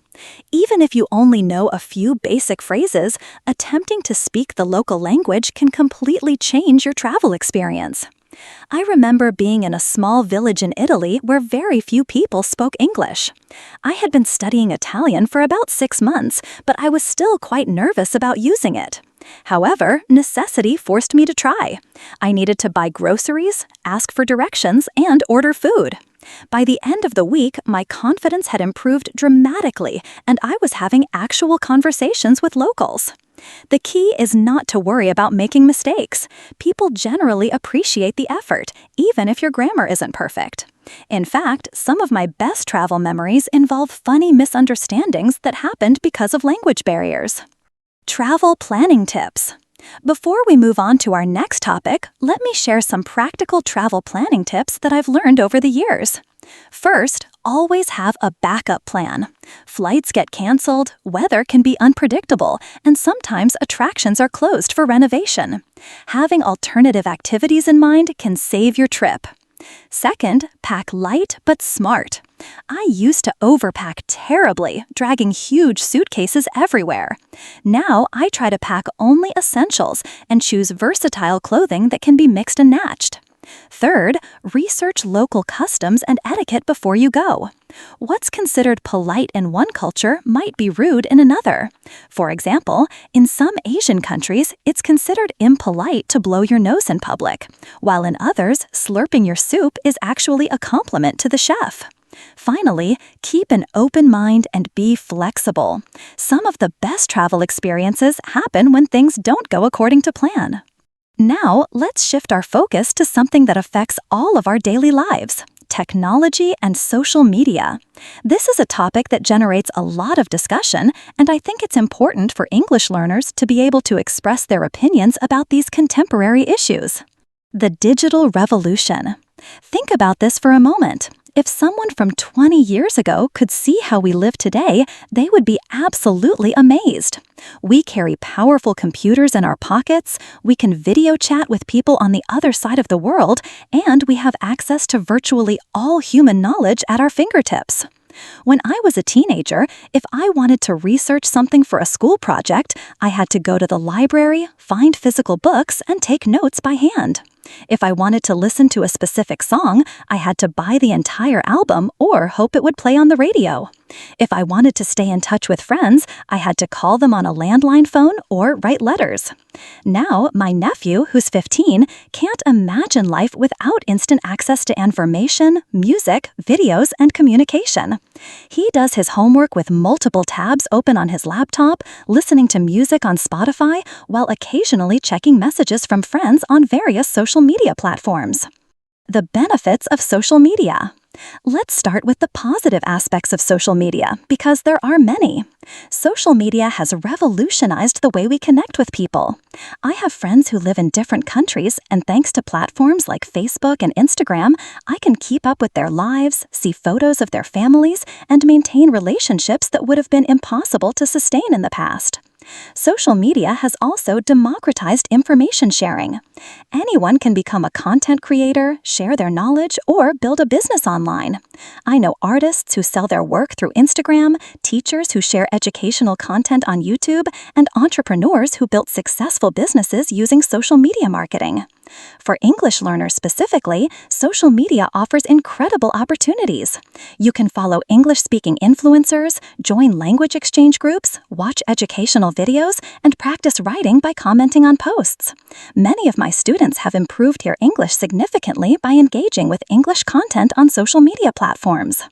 Even if you only know a few basic phrases, attempting to speak the local language can completely change your travel experience. I remember being in a small village in Italy where very few people spoke English. I had been studying Italian for about 6 months, but I was still quite nervous about using it. However, necessity forced me to try. I needed to buy groceries, ask for directions, and order food. By the end of the week, my confidence had improved dramatically, and I was having actual conversations with locals. The key is not to worry about making mistakes. People generally appreciate the effort, even if your grammar isn't perfect. In fact, some of my best travel memories involve funny misunderstandings that happened because of language barriers. Travel planning tips. Before we move on to our next topic, let me share some practical travel planning tips that I've learned over the years. First, always have a backup plan. Flights get canceled, weather can be unpredictable, and sometimes attractions are closed for renovation. Having alternative activities in mind can save your trip. Second, pack light but smart. I used to overpack terribly, dragging huge suitcases everywhere. Now I try to pack only essentials and choose versatile clothing that can be mixed and matched. Third, research local customs and etiquette before you go. What's considered polite in one culture might be rude in another. For example, in some Asian countries, it's considered impolite to blow your nose in public, while in others, slurping your soup is actually a compliment to the chef. Finally, keep an open mind and be flexible. Some of the best travel experiences happen when things don't go according to plan. Now, let's shift our focus to something that affects all of our daily lives: technology and social media. This is a topic that generates a lot of discussion, and I think it's important for English learners to be able to express their opinions about these contemporary issues. The digital revolution. Think about this for a moment. If someone from 20 years ago could see how we live today, they would be absolutely amazed. We carry powerful computers in our pockets, we can video chat with people on the other side of the world, and we have access to virtually all human knowledge at our fingertips. When I was a teenager, if I wanted to research something for a school project, I had to go to the library, find physical books, and take notes by hand. If I wanted to listen to a specific song, I had to buy the entire album or hope it would play on the radio. If I wanted to stay in touch with friends, I had to call them on a landline phone or write letters. Now, my nephew, who's 15, can't imagine life without instant access to information, music, videos, and communication. He does his homework with multiple tabs open on his laptop, listening to music on Spotify, while occasionally checking messages from friends on various social media platforms. The benefits of social media. Let's start with the positive aspects of social media, because there are many. Social media has revolutionized the way we connect with people. I have friends who live in different countries, and thanks to platforms like Facebook and Instagram, I can keep up with their lives, see photos of their families, and maintain relationships that would have been impossible to sustain in the past. Social media has also democratized information sharing. Anyone can become a content creator, share their knowledge, or build a business online. I know artists who sell their work through Instagram, teachers who share educational content on YouTube, and entrepreneurs who built successful businesses using social media marketing. For English learners specifically, social media offers incredible opportunities. You can follow English-speaking influencers, join language exchange groups, watch educational videos, and practice writing by commenting on posts. Many of my students have improved their English significantly by engaging with English content on social media platforms.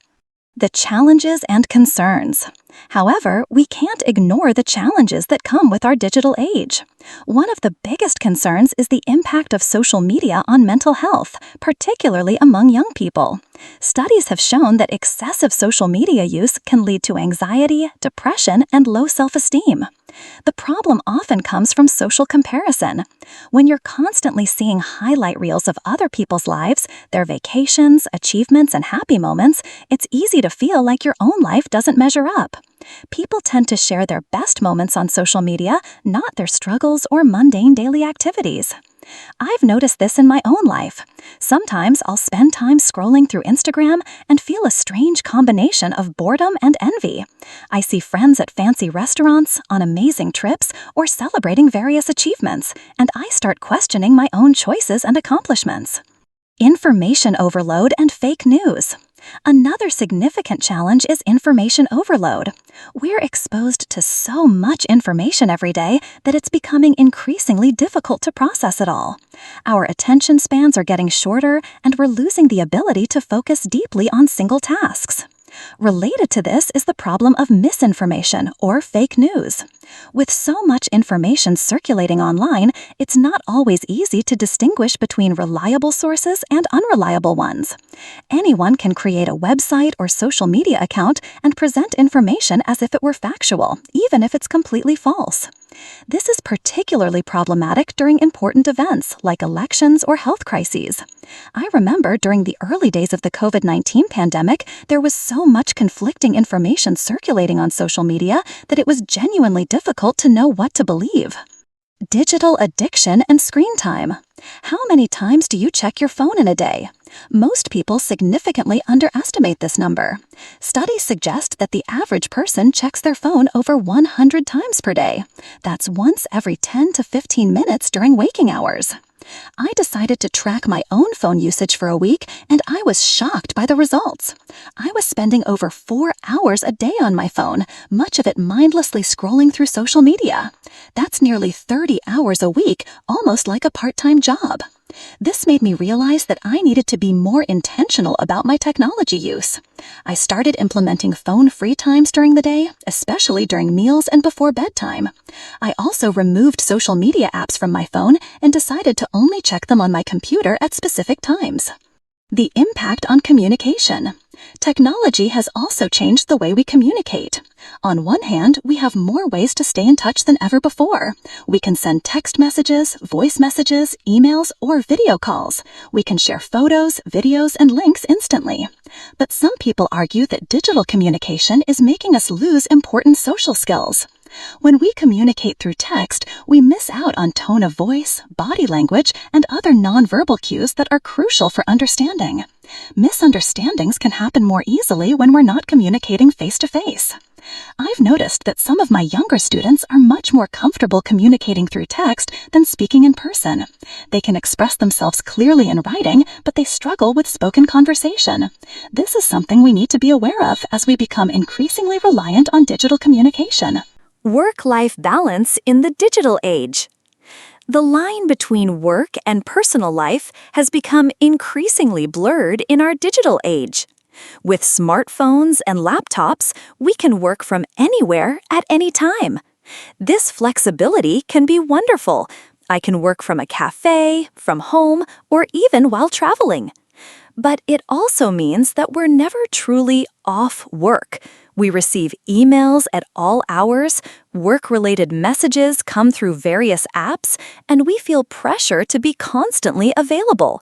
The challenges and concerns. However, we can't ignore the challenges that come with our digital age. One of the biggest concerns is the impact of social media on mental health, particularly among young people. Studies have shown that excessive social media use can lead to anxiety, depression, and low self-esteem. The problem often comes from social comparison. When you're constantly seeing highlight reels of other people's lives, their vacations, achievements, and happy moments, it's easy to feel like your own life doesn't measure up. People tend to share their best moments on social media, not their struggles or mundane daily activities. I've noticed this in my own life. Sometimes I'll spend time scrolling through Instagram and feel a strange combination of boredom and envy. I see friends at fancy restaurants, on amazing trips, or celebrating various achievements, and I start questioning my own choices and accomplishments. Information overload and fake news. Another significant challenge is information overload. We're exposed to so much information every day that it's becoming increasingly difficult to process it all. Our attention spans are getting shorter, and we're losing the ability to focus deeply on single tasks. Related to this is the problem of misinformation or fake news. With so much information circulating online, it's not always easy to distinguish between reliable sources and unreliable ones. Anyone can create a website or social media account and present information as if it were factual, even if it's completely false. This is particularly problematic during important events like elections or health crises. I remember during the early days of the COVID-19 pandemic, there was so much conflicting information circulating on social media that it was genuinely difficult to know what to believe. Digital addiction and screen time. How many times do you check your phone in a day? Most people significantly underestimate this number. Studies suggest that the average person checks their phone over 100 times per day. That's once every 10 to 15 minutes during waking hours. I decided to track my own phone usage for a week, and I was shocked by the results. I was spending over 4 hours a day on my phone, much of it mindlessly scrolling through social media. That's nearly 30 hours a week, almost like a part-time job. This made me realize that I needed to be more intentional about my technology use. I started implementing phone-free times during the day, especially during meals and before bedtime. I also removed social media apps from my phone and decided to only check them on my computer at specific times. The impact on communication. Technology has also changed the way we communicate. On one hand, we have more ways to stay in touch than ever before. We can send text messages, voice messages, emails, or video calls. We can share photos, videos, and links instantly. But some people argue that digital communication is making us lose important social skills. When we communicate through text, we miss out on tone of voice, body language, and other nonverbal cues that are crucial for understanding. Misunderstandings can happen more easily when we're not communicating face-to-face. I've noticed that some of my younger students are much more comfortable communicating through text than speaking in person. They can express themselves clearly in writing, but they struggle with spoken conversation. This is something we need to be aware of as we become increasingly reliant on digital communication. Work-life balance in the digital age. The line between work and personal life has become increasingly blurred in our digital age. With smartphones and laptops, we can work from anywhere at any time. This flexibility can be wonderful. I can work from a cafe, from home, or even while traveling. But it also means that we're never truly off work. We receive emails at all hours, work-related messages come through various apps, and we feel pressure to be constantly available.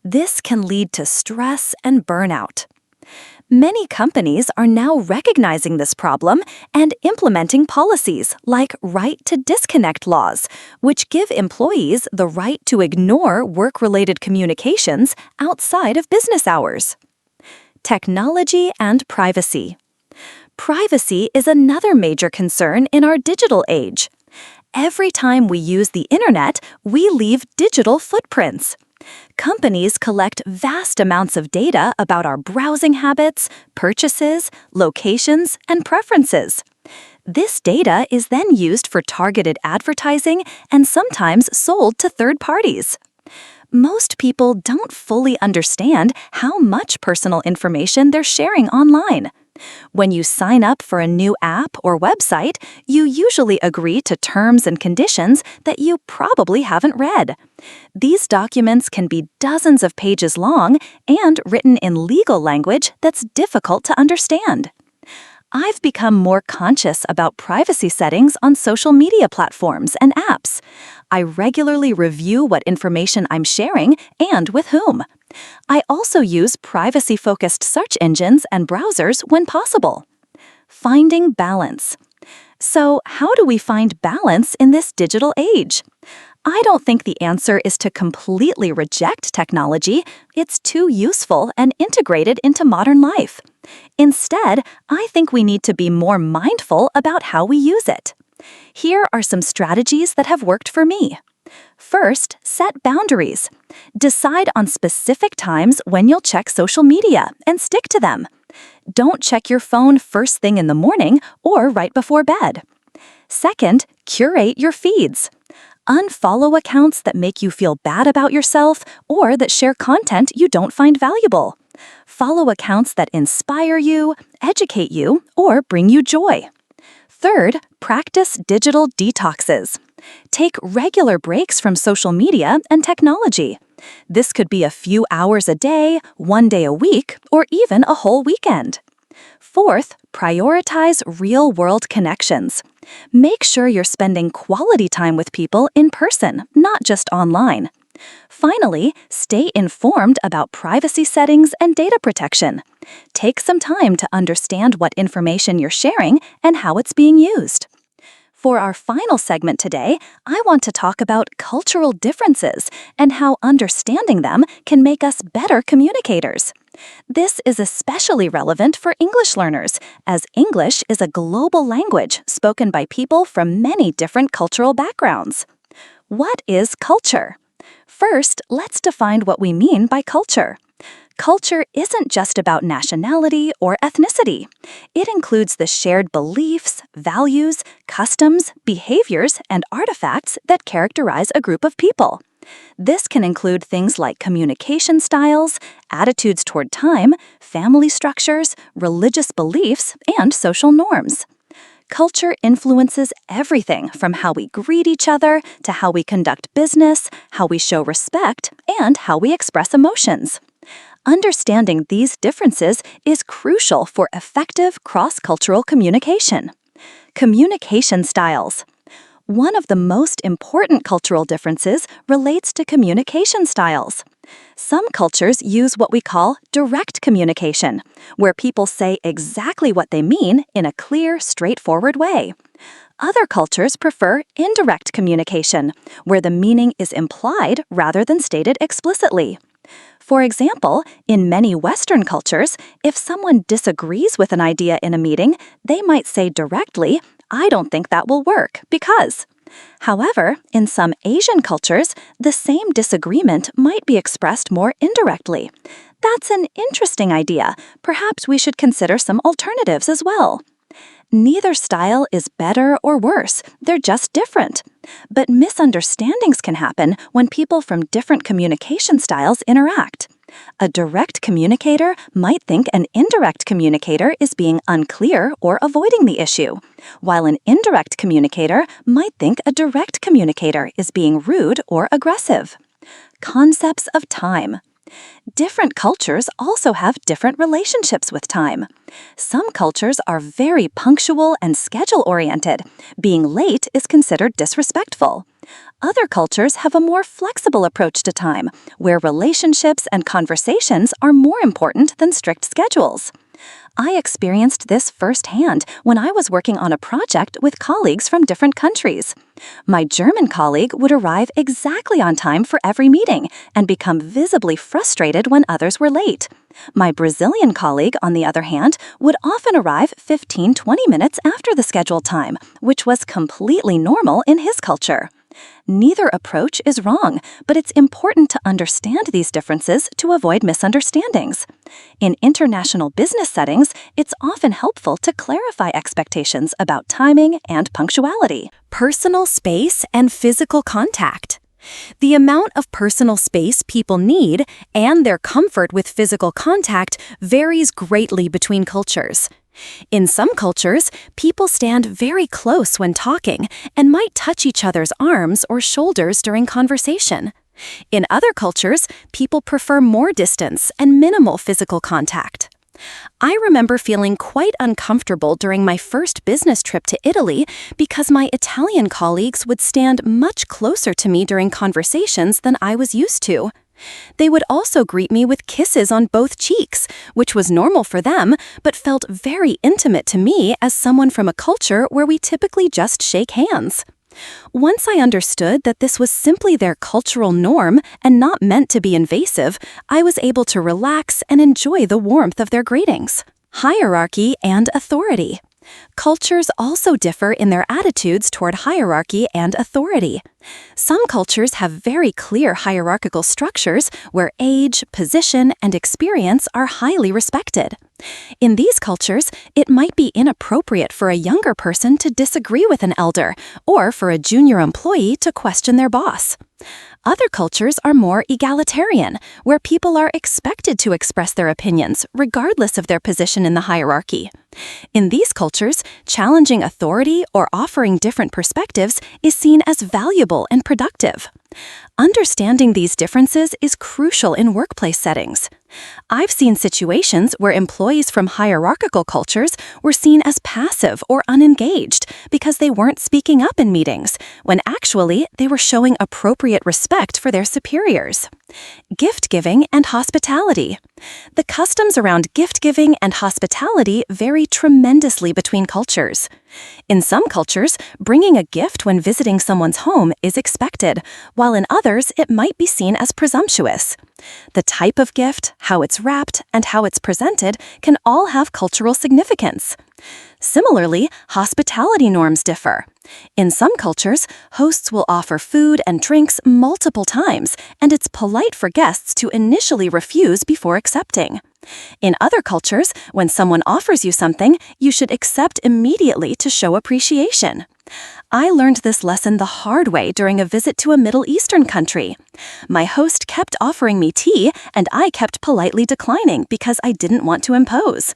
This can lead to stress and burnout. Many companies are now recognizing this problem and implementing policies like right to disconnect laws, which give employees the right to ignore work-related communications outside of business hours. Technology and privacy. Privacy is another major concern in our digital age. Every time we use the internet, we leave digital footprints. Companies collect vast amounts of data about our browsing habits, purchases, locations, and preferences. This data is then used for targeted advertising and sometimes sold to third parties. Most people don't fully understand how much personal information they're sharing online. When you sign up for a new app or website, you usually agree to terms and conditions that you probably haven't read. These documents can be dozens of pages long and written in legal language that's difficult to understand. I've become more conscious about privacy settings on social media platforms and apps. I regularly review what information I'm sharing and with whom. I also use privacy-focused search engines and browsers when possible. Finding balance. So, how do we find balance in this digital age? I don't think the answer is to completely reject technology. It's too useful and integrated into modern life. Instead, I think we need to be more mindful about how we use it. Here are some strategies that have worked for me. First, set boundaries. Decide on specific times when you'll check social media and stick to them. Don't check your phone first thing in the morning or right before bed. Second, curate your feeds. Unfollow accounts that make you feel bad about yourself or that share content you don't find valuable. Follow accounts that inspire you, educate you, or bring you joy. Third, practice digital detoxes. Take regular breaks from social media and technology. This could be a few hours a day, 1 day a week, or even a whole weekend. Fourth, prioritize real-world connections. Make sure you're spending quality time with people in person, not just online. Finally, stay informed about privacy settings and data protection. Take some time to understand what information you're sharing and how it's being used. For our final segment today, I want to talk about cultural differences and how understanding them can make us better communicators. This is especially relevant for English learners, as English is a global language spoken by people from many different cultural backgrounds. What is culture? First, let's define what we mean by culture. Culture isn't just about nationality or ethnicity. It includes the shared beliefs, values, customs, behaviors, and artifacts that characterize a group of people. This can include things like communication styles, attitudes toward time, family structures, religious beliefs, and social norms. Culture influences everything from how we greet each other to how we conduct business, how we show respect, and how we express emotions. Understanding these differences is crucial for effective cross-cultural communication. Communication styles. One of the most important cultural differences relates to communication styles. Some cultures use what we call direct communication, where people say exactly what they mean in a clear, straightforward way. Other cultures prefer indirect communication, where the meaning is implied rather than stated explicitly. For example, in many Western cultures, if someone disagrees with an idea in a meeting, they might say directly, "I don't think that will work, because." However, in some Asian cultures, the same disagreement might be expressed more indirectly. That's an interesting idea. Perhaps we should consider some alternatives as well. Neither style is better or worse, they're just different. But misunderstandings can happen when people from different communication styles interact. A direct communicator might think an indirect communicator is being unclear or avoiding the issue, while an indirect communicator might think a direct communicator is being rude or aggressive. Concepts of time. Different cultures also have different relationships with time. Some cultures are very punctual and schedule-oriented. Being late is considered disrespectful. Other cultures have a more flexible approach to time, where relationships and conversations are more important than strict schedules. I experienced this firsthand when I was working on a project with colleagues from different countries. My German colleague would arrive exactly on time for every meeting and become visibly frustrated when others were late. My Brazilian colleague, on the other hand, would often arrive 15-20 minutes after the scheduled time, which was completely normal in his culture. Neither approach is wrong, but it's important to understand these differences to avoid misunderstandings. In international business settings, it's often helpful to clarify expectations about timing and punctuality. Personal space and physical contact. The amount of personal space people need and their comfort with physical contact varies greatly between cultures. In some cultures, people stand very close when talking and might touch each other's arms or shoulders during conversation. In other cultures, people prefer more distance and minimal physical contact. I remember feeling quite uncomfortable during my first business trip to Italy because my Italian colleagues would stand much closer to me during conversations than I was used to. They would also greet me with kisses on both cheeks, which was normal for them, but felt very intimate to me as someone from a culture where we typically just shake hands. Once I understood that this was simply their cultural norm and not meant to be invasive, I was able to relax and enjoy the warmth of their greetings. Hierarchy and authority. Cultures also differ in their attitudes toward hierarchy and authority. Some cultures have very clear hierarchical structures where age, position, and experience are highly respected. In these cultures, it might be inappropriate for a younger person to disagree with an elder or for a junior employee to question their boss. Other cultures are more egalitarian, where people are expected to express their opinions regardless of their position in the hierarchy. In these cultures, challenging authority or offering different perspectives is seen as valuable and productive. Understanding these differences is crucial in workplace settings. I've seen situations where employees from hierarchical cultures were seen as passive or unengaged because they weren't speaking up in meetings, when actually they were showing appropriate respect for their superiors. Gift-giving and hospitality. The customs around gift-giving and hospitality vary tremendously between cultures. In some cultures, bringing a gift when visiting someone's home is expected, while in others it might be seen as presumptuous. The type of gift, how it's wrapped, and how it's presented can all have cultural significance. Similarly, hospitality norms differ. In some cultures, hosts will offer food and drinks multiple times, and it's polite for guests to initially refuse before accepting. In other cultures, when someone offers you something, you should accept immediately to show appreciation. I learned this lesson the hard way during a visit to a Middle Eastern country. My host kept offering me tea, and I kept politely declining because I didn't want to impose.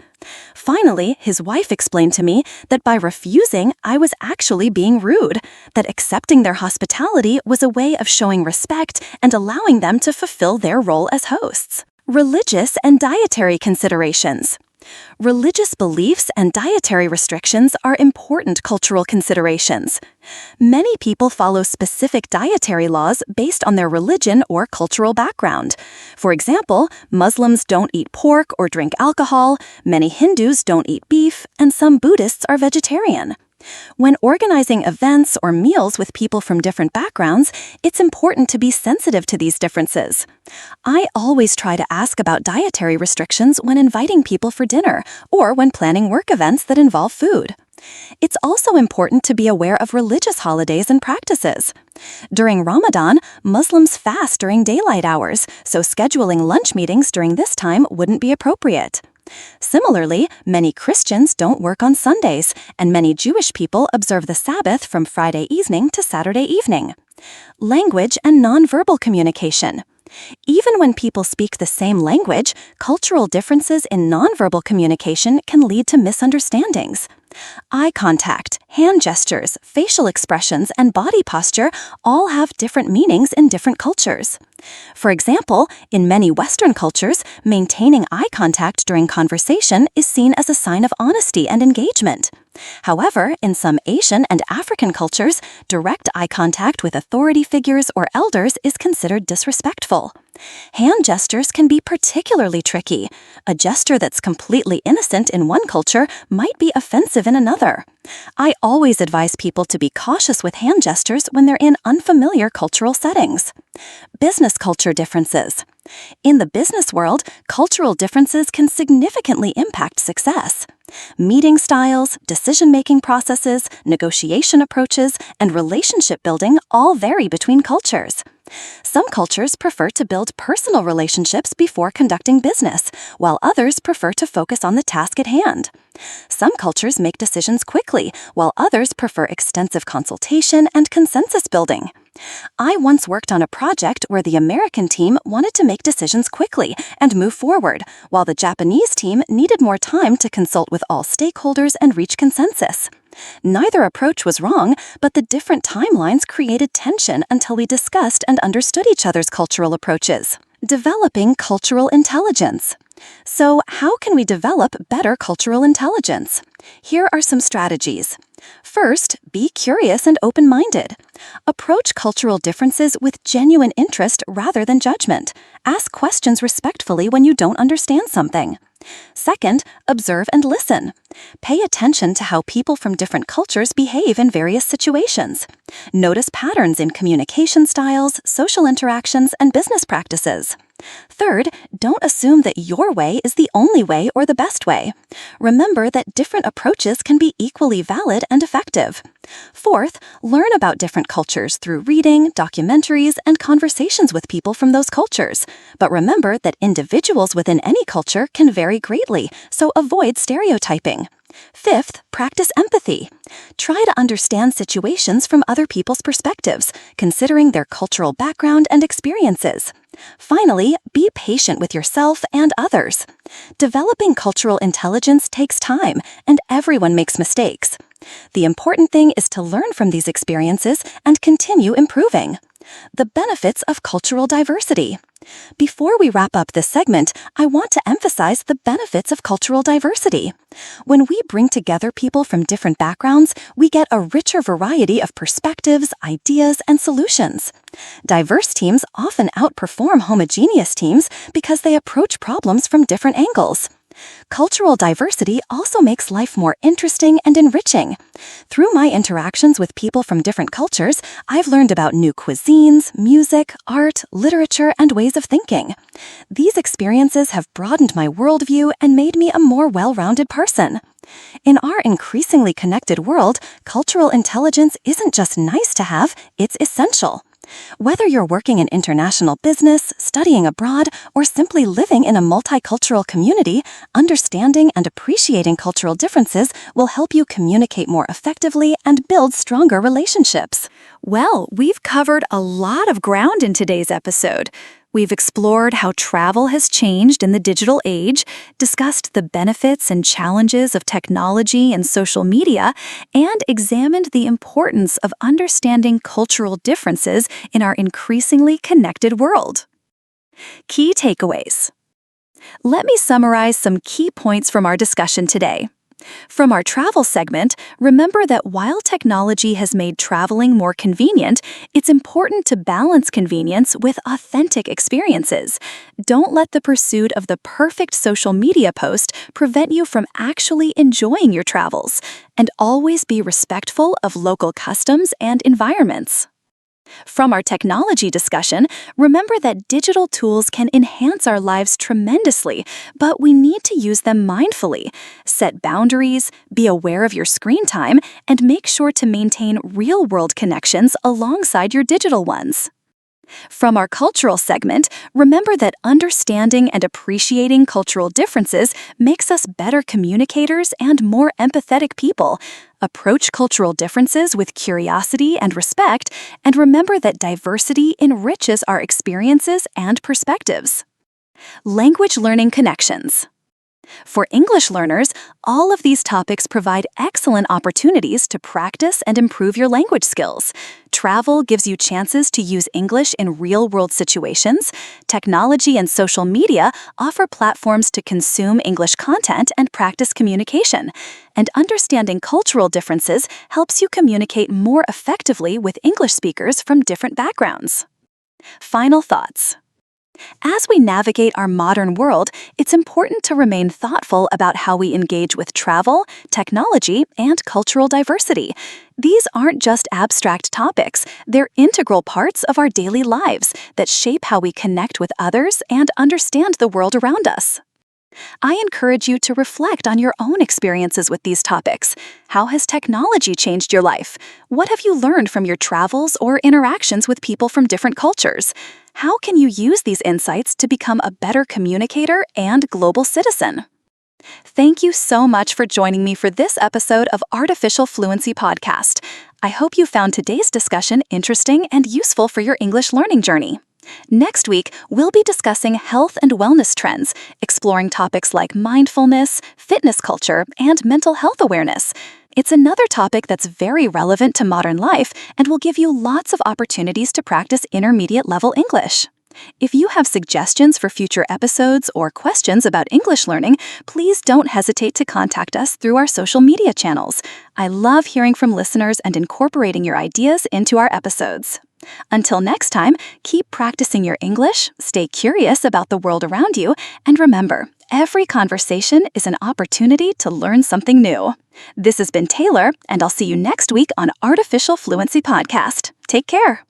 Finally, his wife explained to me that by refusing, I was actually being rude, that accepting their hospitality was a way of showing respect and allowing them to fulfill their role as hosts. Religious and dietary considerations. Religious beliefs and dietary restrictions are important cultural considerations. Many people follow specific dietary laws based on their religion or cultural background. For example, Muslims don't eat pork or drink alcohol, many Hindus don't eat beef, and some Buddhists are vegetarian. When organizing events or meals with people from different backgrounds, it's important to be sensitive to these differences. I always try to ask about dietary restrictions when inviting people for dinner or when planning work events that involve food. It's also important to be aware of religious holidays and practices. During Ramadan, Muslims fast during daylight hours, so scheduling lunch meetings during this time wouldn't be appropriate. Similarly, many Christians don't work on Sundays, and many Jewish people observe the Sabbath from Friday evening to Saturday evening. Language and nonverbal communication. Even when people speak the same language, cultural differences in nonverbal communication can lead to misunderstandings. Eye contact, hand gestures, facial expressions, and body posture all have different meanings in different cultures. For example, in many Western cultures, maintaining eye contact during conversation is seen as a sign of honesty and engagement. However, in some Asian and African cultures, direct eye contact with authority figures or elders is considered disrespectful. Hand gestures can be particularly tricky. A gesture that's completely innocent in one culture might be offensive in another. I always advise people to be cautious with hand gestures when they're in unfamiliar cultural settings. Business culture differences. In the business world, cultural differences can significantly impact success. Meeting styles, decision-making processes, negotiation approaches, and relationship building all vary between cultures. Some cultures prefer to build personal relationships before conducting business, while others prefer to focus on the task at hand. Some cultures make decisions quickly, while others prefer extensive consultation and consensus building. I once worked on a project where the American team wanted to make decisions quickly and move forward, while the Japanese team needed more time to consult with all stakeholders and reach consensus. Neither approach was wrong, but the different timelines created tension until we discussed and understood each other's cultural approaches. Developing cultural intelligence. So, how can we develop better cultural intelligence? Here are some strategies. First, be curious and open-minded. Approach cultural differences with genuine interest rather than judgment. Ask questions respectfully when you don't understand something. Second, observe and listen. Pay attention to how people from different cultures behave in various situations. Notice patterns in communication styles, social interactions, and business practices. Third, don't assume that your way is the only way or the best way. Remember that different approaches can be equally valid and effective. Fourth, learn about different cultures through reading, documentaries, and conversations with people from those cultures. But remember that individuals within any culture can vary greatly, so avoid stereotyping. Fifth, practice empathy. Try to understand situations from other people's perspectives, considering their cultural background and experiences. Finally, be patient with yourself and others. Developing cultural intelligence takes time, and everyone makes mistakes. The important thing is to learn from these experiences and continue improving. The benefits of cultural diversity. Before we wrap up this segment, I want to emphasize the benefits of cultural diversity. When we bring together people from different backgrounds, we get a richer variety of perspectives, ideas, and solutions. Diverse teams often outperform homogeneous teams because they approach problems from different angles. Cultural diversity also makes life more interesting and enriching. Through my interactions with people from different cultures, I've learned about new cuisines, music, art, literature, and ways of thinking. These experiences have broadened my worldview and made me a more well-rounded person. In our increasingly connected world, cultural intelligence isn't just nice to have, it's essential. Whether you're working in international business, studying abroad, or simply living in a multicultural community, understanding and appreciating cultural differences will help you communicate more effectively and build stronger relationships. Well, we've covered a lot of ground in today's episode. We've explored how travel has changed in the digital age, discussed the benefits and challenges of technology and social media, and examined the importance of understanding cultural differences in our increasingly connected world. Key takeaways. Let me summarize some key points from our discussion today. From our travel segment, remember that while technology has made traveling more convenient, it's important to balance convenience with authentic experiences. Don't let the pursuit of the perfect social media post prevent you from actually enjoying your travels, and always be respectful of local customs and environments. From our technology discussion, remember that digital tools can enhance our lives tremendously, but we need to use them mindfully. Set boundaries, be aware of your screen time, and make sure to maintain real-world connections alongside your digital ones. From our cultural segment, remember that understanding and appreciating cultural differences makes us better communicators and more empathetic people. Approach cultural differences with curiosity and respect, and remember that diversity enriches our experiences and perspectives. Language learning connections. For English learners, all of these topics provide excellent opportunities to practice and improve your language skills. Travel gives you chances to use English in real-world situations. Technology and social media offer platforms to consume English content and practice communication. And understanding cultural differences helps you communicate more effectively with English speakers from different backgrounds. Final thoughts. As we navigate our modern world, it's important to remain thoughtful about how we engage with travel, technology, and cultural diversity. These aren't just abstract topics, they're integral parts of our daily lives that shape how we connect with others and understand the world around us. I encourage you to reflect on your own experiences with these topics. How has technology changed your life? What have you learned from your travels or interactions with people from different cultures? How can you use these insights to become a better communicator and global citizen? Thank you so much for joining me for this episode of Artificial Fluency Podcast. I hope you found today's discussion interesting and useful for your English learning journey. Next week, we'll be discussing health and wellness trends, exploring topics like mindfulness, fitness culture, and mental health awareness. It's another topic that's very relevant to modern life and will give you lots of opportunities to practice intermediate-level English. If you have suggestions for future episodes or questions about English learning, please don't hesitate to contact us through our social media channels. I love hearing from listeners and incorporating your ideas into our episodes. Until next time, keep practicing your English, stay curious about the world around you, and remember, every conversation is an opportunity to learn something new. This has been Taylor, and I'll see you next week on Artificial Fluency Podcast. Take care.